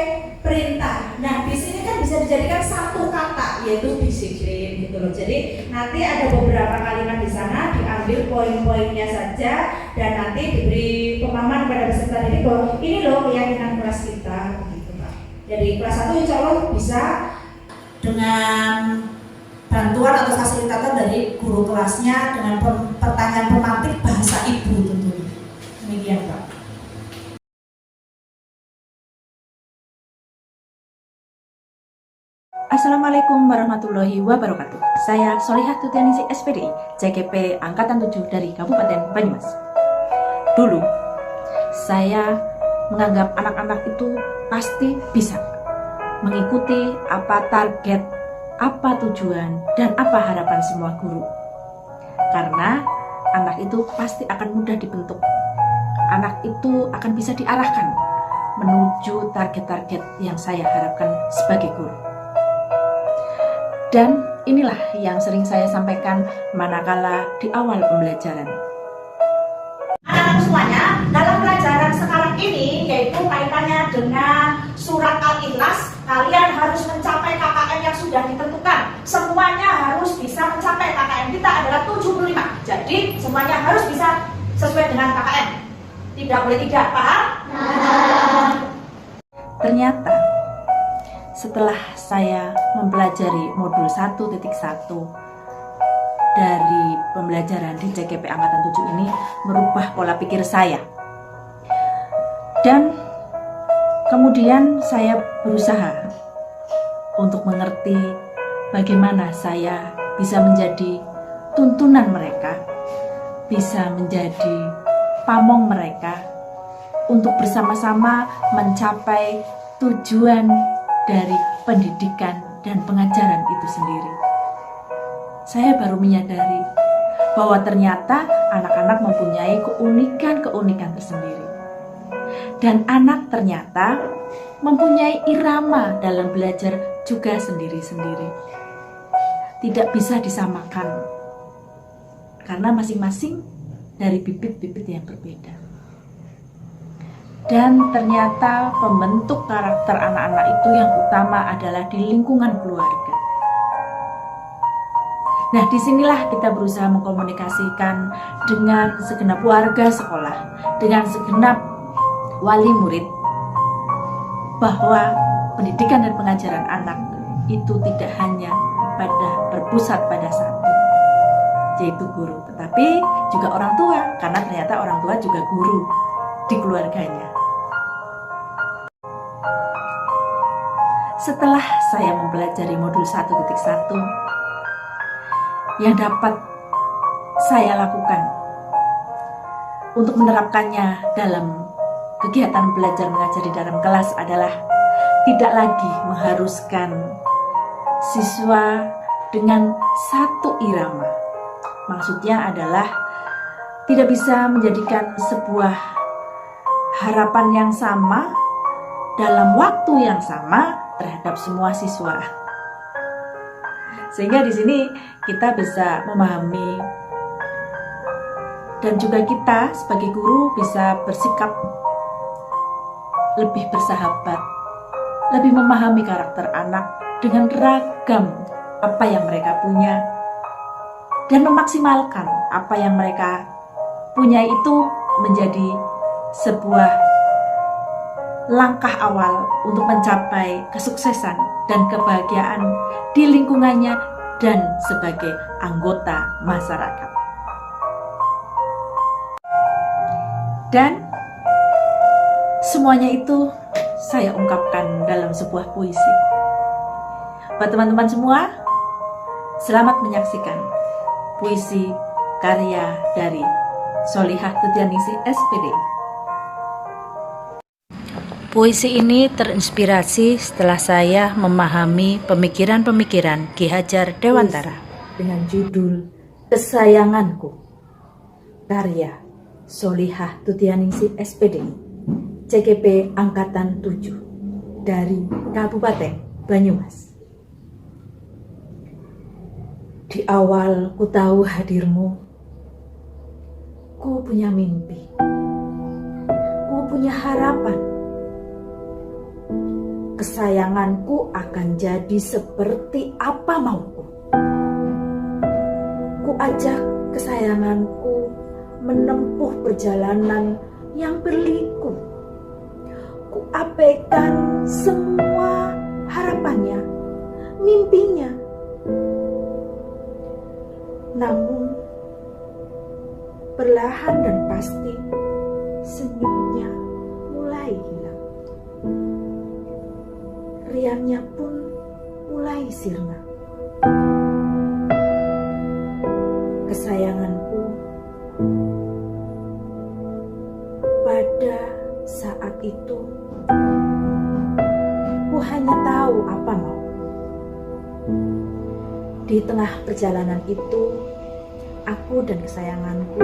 Speaker 5: perintah. Nah di sini kan bisa dijadikan satu kata yaitu disiplin gitu loh. Jadi nanti ada beberapa kalimat di sana, diambil poin-poinnya saja dan nanti diberi pemahaman pada peserta didik bahwa ini loh keyakinan kelas kita gitu Pak. Jadi kelas 1 insya Allah bisa dengan bantuan atau fasilitator dari guru kelasnya dengan pertanyaan pemantik bahasa ibu tentunya. Demikian Pak.
Speaker 1: Assalamualaikum warahmatullahi wabarakatuh. Saya Solihah Tutianingsih SPDI, CGP Angkatan 7 dari Kabupaten Banyumas. Dulu, saya menganggap anak-anak itu pasti bisa mengikuti apa target, apa tujuan, dan apa harapan semua guru. Karena anak itu pasti akan mudah dibentuk. Anak itu akan bisa diarahkan menuju target-target yang saya harapkan sebagai guru. Dan inilah yang sering saya sampaikan manakala di awal pembelajaran.
Speaker 5: Anak-anak semuanya, dalam pelajaran sekarang ini yaitu kaitannya dengan surat Al-Ikhlas, kalian harus mencapai KKM yang sudah ditentukan. Semuanya harus bisa mencapai KKM kita adalah 75. Jadi semuanya harus bisa sesuai dengan KKM. Tidak boleh tidak, paham?
Speaker 1: Ternyata setelah saya mempelajari modul 1.1 dari pembelajaran di CGP Angkatan 7 ini merubah pola pikir saya. Dan kemudian saya berusaha untuk mengerti bagaimana saya bisa menjadi tuntunan mereka, bisa menjadi pamong mereka untuk bersama-sama mencapai tujuan dari pendidikan dan pengajaran itu sendiri. Saya baru menyadari bahwa ternyata anak-anak mempunyai keunikan-keunikan tersendiri. Dan anak ternyata mempunyai irama dalam belajar juga sendiri-sendiri. Tidak bisa disamakan karena masing-masing dari bibit-bibit yang berbeda. Dan ternyata pembentuk karakter anak-anak itu yang utama adalah di lingkungan keluarga. Nah, disinilah kita berusaha mengkomunikasikan dengan segenap warga sekolah, dengan segenap wali murid, bahwa pendidikan dan pengajaran anak itu tidak hanya berpusat pada satu, yaitu guru, tetapi juga orang tua, karena ternyata orang tua juga guru di keluarganya. Setelah saya mempelajari modul 1.1, yang dapat saya lakukan untuk menerapkannya dalam kegiatan belajar mengajar di dalam kelas adalah tidak lagi mengharuskan siswa dengan satu irama. Maksudnya adalah tidak bisa menjadikan sebuah harapan yang sama dalam waktu yang sama terhadap semua siswa. Sehingga di sini kita bisa memahami dan juga kita sebagai guru bisa bersikap lebih bersahabat, lebih memahami karakter anak dengan ragam apa yang mereka punya dan memaksimalkan apa yang mereka punya itu menjadi sebuah langkah awal untuk mencapai kesuksesan dan kebahagiaan di lingkungannya dan sebagai anggota masyarakat. Dan semuanya itu saya ungkapkan dalam sebuah puisi. Buat teman-teman semua, selamat menyaksikan puisi karya dari Sholihah Tudianingsih SPD. Puisi ini terinspirasi setelah saya memahami pemikiran-pemikiran Ki Hajar Dewantara dengan judul Kesayanganku, karya Sholihah Tudianingsih SPD, CGP Angkatan 7 dari Kabupaten Banyumas. Di awal ku tahu hadirmu, ku punya mimpi, ku punya harapan. Kesayanganku akan jadi seperti apa mauku. Ku ajak kesayanganku menempuh perjalanan yang berliku. Ku abaikan semua harapannya, mimpinya. Namun perlahan dan pasti senyumnya mulai hilang. Riangnya pun mulai sirna. Kesayanganku, pada saat itu ku hanya tahu apa mau. Di tengah perjalanan itu, aku dan kesayanganku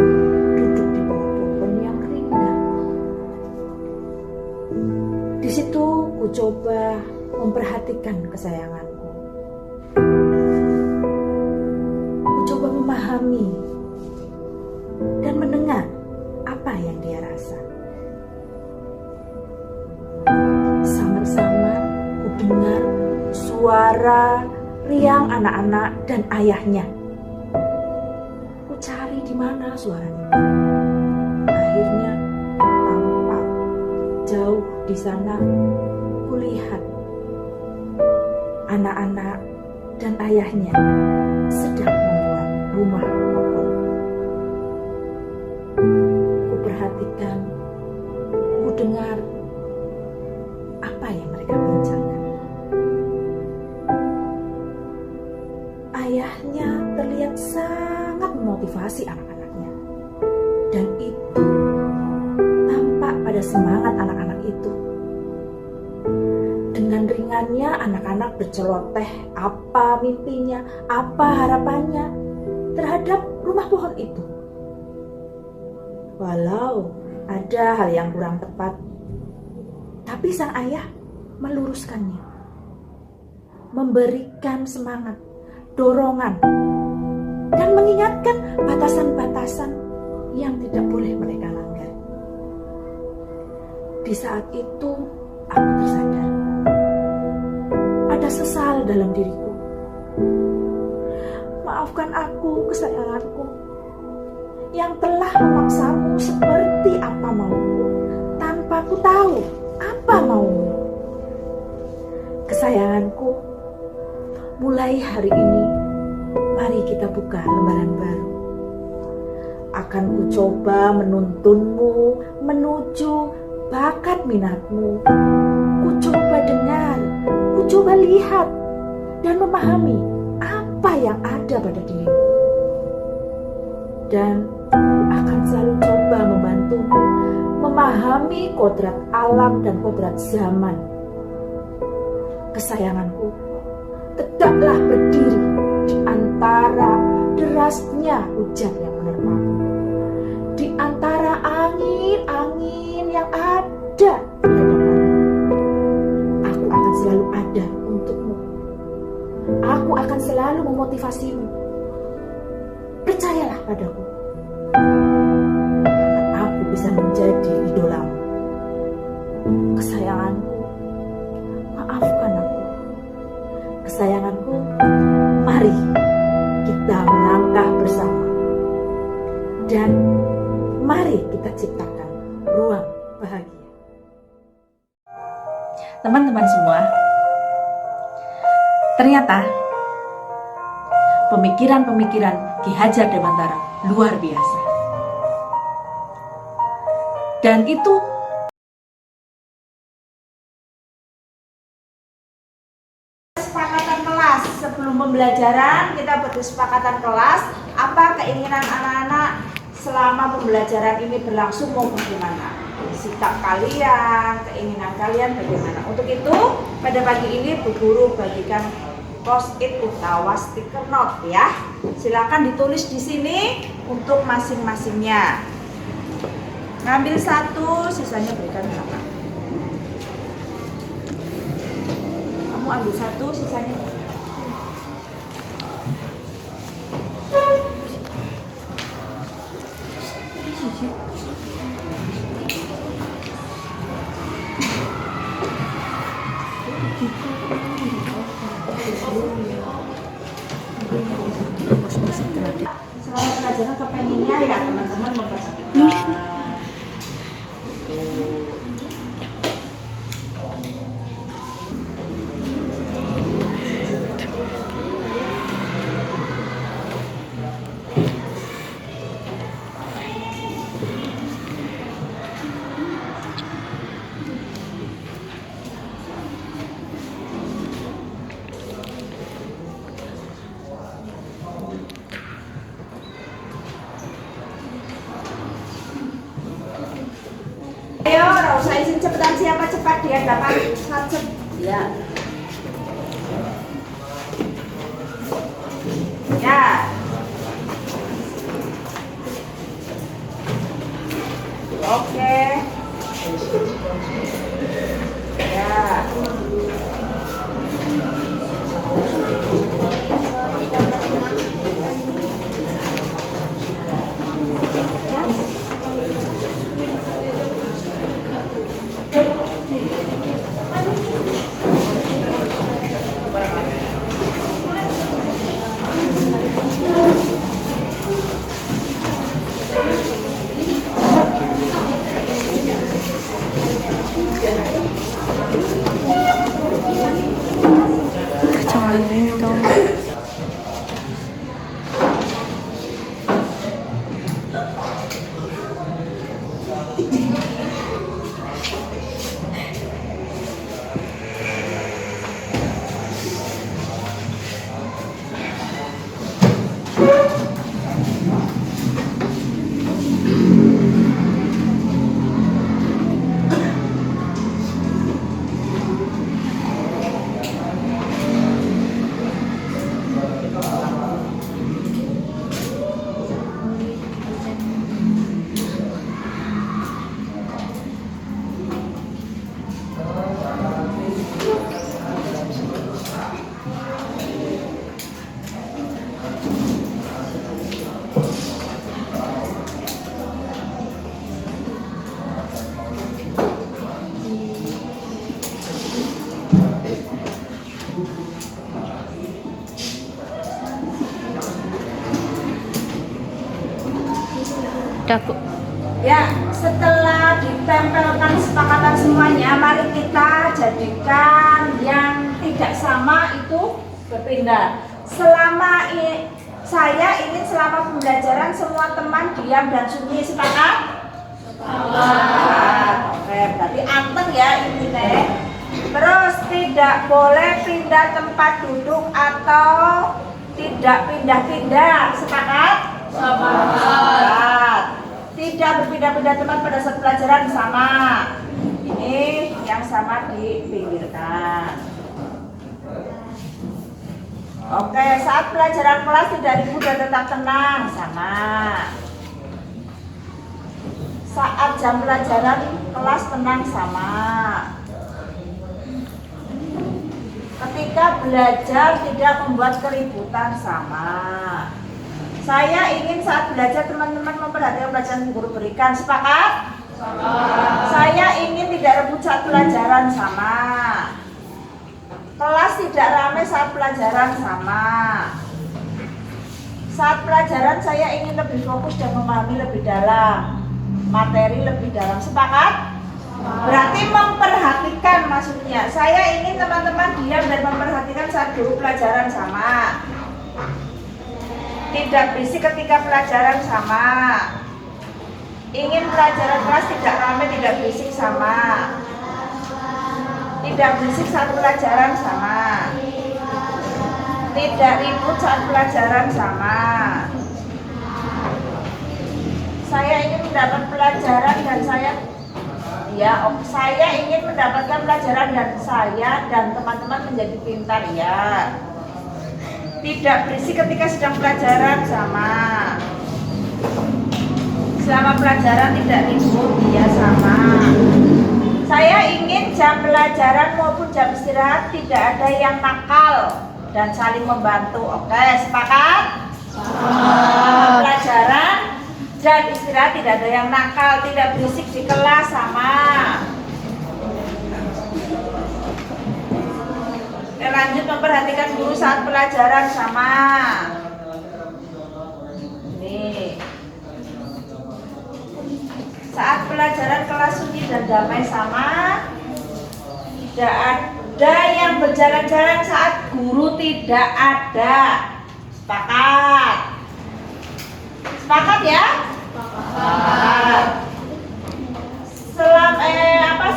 Speaker 1: duduk di bawah pohon yang rindang. Di situ ku coba memperhatikan kesayanganku. Ku coba memahami dan mendengar apa yang dia rasa. Samar-samar ku dengar suara riang anak-anak dan ayahnya. Ku cari di mana suaranya. Akhirnya tampak jauh di sana kulihat anak-anak dan ayahnya sedang membuat rumah pokok. Ku perhatikan, ku dengar apa yang mereka bincangkan. Ayahnya terlihat sangat memotivasi anak-anaknya, dan itu tampak pada semangat anak-anak itu. Dengan ringannya anak-anak berceloteh apa mimpinya, apa harapannya terhadap rumah pohon itu. Walau ada hal yang kurang tepat, tapi sang ayah meluruskannya, memberikan semangat, dorongan, dan mengingatkan batasan-batasan yang tidak boleh mereka langgar. Di saat itu aku tersadar, ada sesal dalam diriku. Maafkan aku, kesayanganku, yang telah memaksamu seperti apa mauku, tanpa ku tahu apa maumu. Kesayanganku, mulai hari ini, mari kita buka lembaran baru. Akan ku coba menuntunmu menuju bakat minatmu. Ku coba dengar, ku coba lihat, dan memahami apa yang ada pada dirimu. Dan akan selalu coba membantumu memahami kodrat alam dan kodrat zaman. Kesayanganku, tegaklah berdiri di antara derasnya hujan yang menerpamu, di antara angin-angin yang ada di hadapanmu. Aku akan selalu ada untukmu. Aku akan selalu memotivasimu. Percayalah padaku. Dan aku bisa menjadi idolamu. Kesayanganku, maafkan aku. Kesayanganku, mari kita melangkah bersama. Dan mari kita ciptakan ruang bahagia. Teman-teman semua, ternyata pemikiran-pemikiran Ki Hajar Dewantara luar biasa. Dan itu kesepakatan kelas. Sebelum pembelajaran kita berdisepakatan kelas, apa keinginan anak-anak selama pembelajaran ini berlangsung mau bagaimana, sikap kalian, keinginan kalian bagaimana. Untuk itu pada pagi ini Bu Guru bagikan post-it utawa stiker note ya. Silakan ditulis di sini untuk masing-masingnya. Ngambil satu, sisanya berikan kakak. Kamu ambil satu, sisanya. Selama pelajaran kepenginnya ya teman-teman memperhatikan. Ayo, nggak usah izin cepetan, siapa cepat dia dapat satu. Ya. Ya. Oke. Ya.
Speaker 7: Sudah, Bu.
Speaker 1: Ya, setelah ditempelkan kesepakatan semuanya, mari kita jadikan yang tidak sama itu berpindah. Saya ingin selama pembelajaran semua teman diam dan sunyi, sepakat? Sepakat. Oke, berarti anteng ya ini teh. Terus tidak boleh pindah tempat duduk atau tidak pindah-pindah, sepakat? Sepakat. Tidak berpindah-pindah tempat pada saat pelajaran sama. Ini yang sama dipinggirkan. Oke, saat pelajaran kelas tidak ribut dan tetap tenang, sama. Saat jam pelajaran kelas tenang, sama. Ketika belajar tidak membuat keributan, sama. Saya ingin saat belajar teman-teman memperhatikan pelajaran guru berikan, sepakat? Sepakat. Saya ingin tidak rebut saat pelajaran, sama. Kelas tidak ramai saat pelajaran, sama. Saat pelajaran saya ingin lebih fokus dan memahami lebih dalam, materi lebih dalam, sepakat? Berarti memperhatikan maksudnya. Saya ingin teman-teman diam dan memperhatikan saat guru pelajaran, sama. Tidak berisik ketika pelajaran, sama. Ingin pelajaran kelas tidak ramai, tidak berisik, sama. Tidak berisik saat pelajaran, sama. Tidak ribut saat pelajaran, sama. Saya ingin mendapat pelajaran dan saya ingin mendapatkan pelajaran dan saya dan teman-teman menjadi pintar, ya. Tidak berisik ketika sedang pelajaran, sama. Selama pelajaran tidak ribut, ya, sama. Saya ingin jam pelajaran maupun jam istirahat tidak ada yang nakal dan saling membantu. Oke, sepakat? Selama pelajaran dan istirahat tidak ada yang nakal, tidak berisik di kelas, sama. Lanjut, memperhatikan guru saat pelajaran, sama. Nih. Saat pelajaran kelas sunyi dan damai, sama. Tidak ada yang berjalan-jalan saat guru tidak ada. Sepakat? Sepakat ya? Sepakat.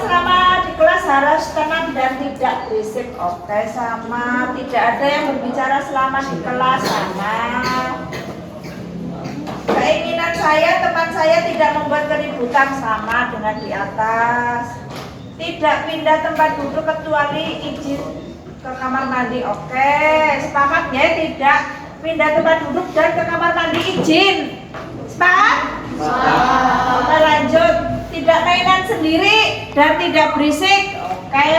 Speaker 1: Selama di kelas harus tenang dan tidak berisik. Oke, sama. Tidak ada yang berbicara selama di kelas, sama. Keinginan saya, teman saya tidak membuat keributan, sama dengan di atas. Tidak pindah tempat duduk kecuali izin ke kamar mandi. Oke, sepakat ya? Tidak pindah tempat duduk dan ke kamar mandi izin. Sepakat? Sepakat. Oke, lanjut. Tidak mainan sendiri dan tidak berisik. Oke.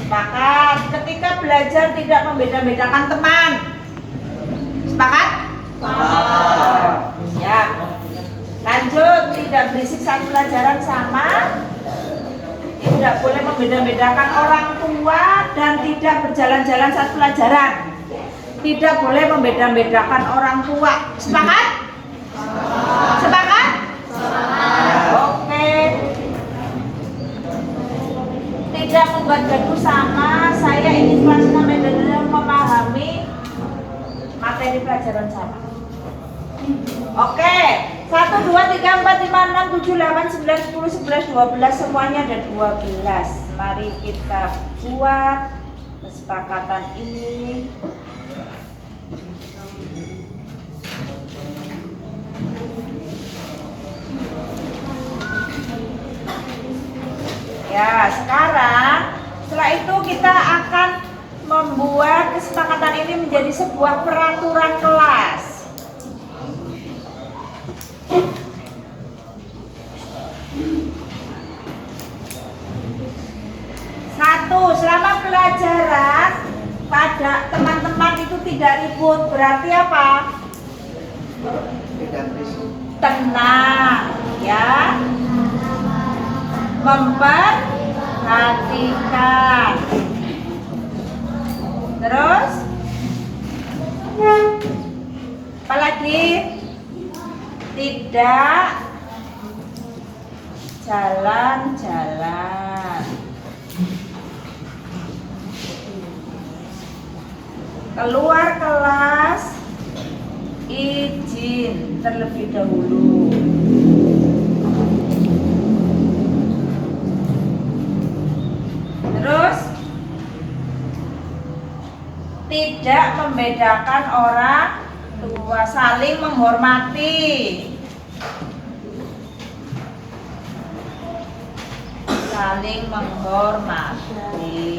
Speaker 1: Sepakat. Ketika belajar tidak membeda-bedakan teman. Sepakat? Sepakat. Ya. Lanjut, tidak berisik saat pelajaran, sama. Tidak boleh membeda-bedakan orang tua dan tidak berjalan-jalan saat pelajaran. Tidak boleh membeda-bedakan orang tua. Sepakat? Sepakat? Oke. Tidak membuat gaduh, sama. Saya ingin kelasnya benar-benar memahami materi pelajaran, sama. Oke. 1, 2, 3, 4, 5, 6, 7, 8, 9, 10, 11, 12, semuanya ada 12. Mari kita buat kesepakatan ini. Ya, sekarang setelah itu kita akan membuat kesepakatan ini menjadi sebuah peraturan kelas. Satu, selama pelajaran pada teman-teman itu tidak ribut, berarti apa? Tenang, ya. Memperhatikan. Terus apalagi? tidak jalan-jalan. Keluar kelas, izin terlebih dahulu. Terus, tidak membedakan orang tua, saling menghormati. Saling menghormati.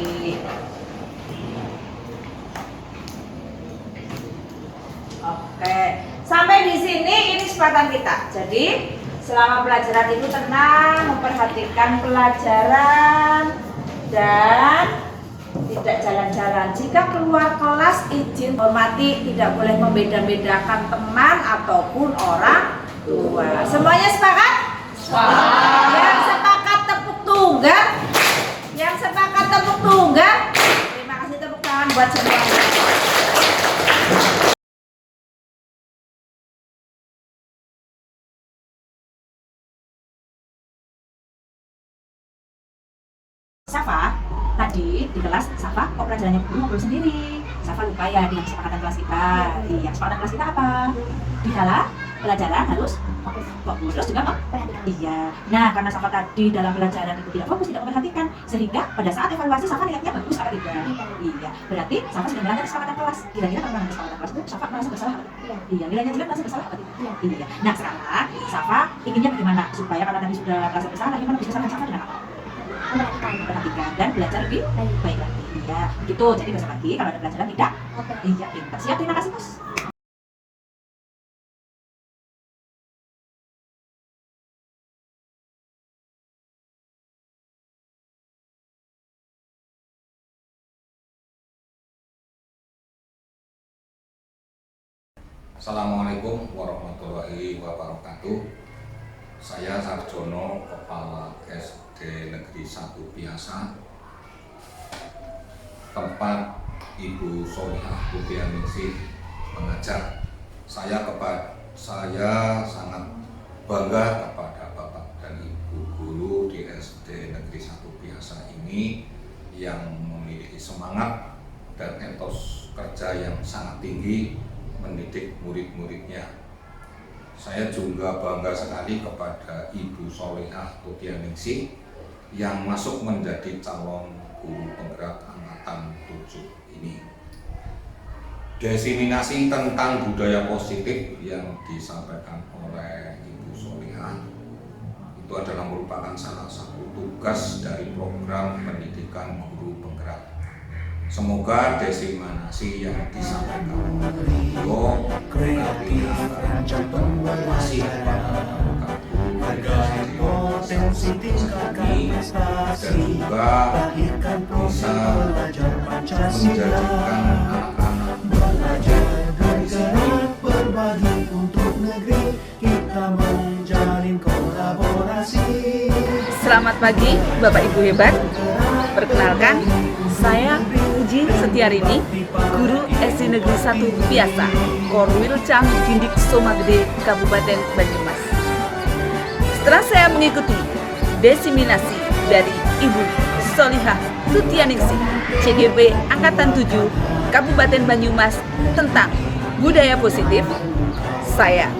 Speaker 1: Oke, sampai di sini ini kesempatan kita. Jadi selama pelajaran itu tenang, memperhatikan pelajaran dan tidak jalan-jalan. Jika keluar kelas izin hormati, tidak boleh membeda-bedakan teman ataupun orang tua. Semuanya sepakat? Sepakat. Yang sepakat tepuk tunggal. Yang sepakat tepuk tunggal. Terima kasih, tepuk tangan buat semuanya. Safa, tadi di kelas Safa kok pelajarannya ngobrol sendiri. Safa lupa ya dengan kesepakatan kelas kita. Iya, kesepakatan kelas kita apa? Di dalam pelajaran harus fokus, terus juga memperhatikan. Iya. Nah, karena Safa tadi dalam pelajaran itu tidak fokus, tidak memperhatikan, sehingga pada saat evaluasi Safa nilainya bagus apa tidak? Iya. Berarti Safa sudah melanggar kesepakatan kelas. Kira-kira kalau melanggar kesepakatan kelas itu Safa merasa bersalah apa tidak? Iya. Nilainya juga merasa bersalah apa tidak? Iya. Nah, sekarang Safa inginnya bagaimana supaya karena tadi sudah merasa bersalah, gimana bisa sama Safa dengan apa? Memperhatikan dan belajar lebih baik lagi. Iya, gitu. Jadi besok lagi kalau ada pelajaran tidak, iya, pintar. Siap, terima kasih, Bos.
Speaker 3: Assalamualaikum warahmatullahi wabarakatuh. Saya Sarjono, Kepala SD Negeri 1 Biasa, tempat Ibu Solihah Putianingsih mengajar. Saya sangat bangga kepada Bapak dan Ibu guru di SD Negeri 1 Biasa ini yang memiliki semangat dan etos kerja yang sangat tinggi mendidik murid-muridnya. Saya juga bangga sekali kepada Ibu Solihah Putianingsih yang masuk menjadi calon guru penggerak angkatan 7 ini. Diseminasi tentang budaya positif yang disampaikan oleh Ibu Solihah itu adalah merupakan salah satu tugas dari program pendidikan guru penggerak. Semoga diseminasi yang disampaikan oleh beliau nanti akan berkontribusi kepada potensi tingkatkan dan juga bisa menjadikan anak-anak belajar bergerak berbagi untuk negeri, kita menjalin kolaborasi.
Speaker 7: Selamat pagi Bapak Ibu hebat. Perkenalkan, saya Puji Setiarini, guru SD Negeri 1 Biasa, Korwil Cang Dindik Somagede, Kabupaten Banyumas. Setelah saya mengikuti diseminasi dari Ibu Solihah Putianingsih, CGP Angkatan 7 Kabupaten Banyumas tentang budaya positif, saya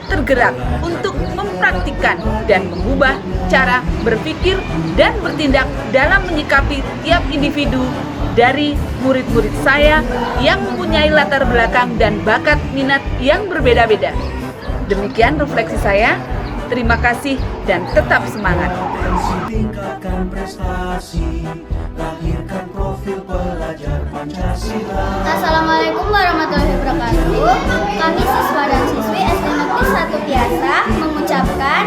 Speaker 7: tergerak untuk mempraktikkan dan mengubah cara berpikir dan bertindak dalam menyikapi tiap individu dari murid-murid saya yang mempunyai latar belakang dan bakat minat yang berbeda-beda. Demikian refleksi saya. Terima kasih dan tetap semangat.
Speaker 8: Tingkatkan prestasi, lahirkan profil pelajar Pancasila.
Speaker 9: Assalamualaikum warahmatullahi wabarakatuh. Kami siswa dan siswi SD Negeri 1 Biasa mengucapkan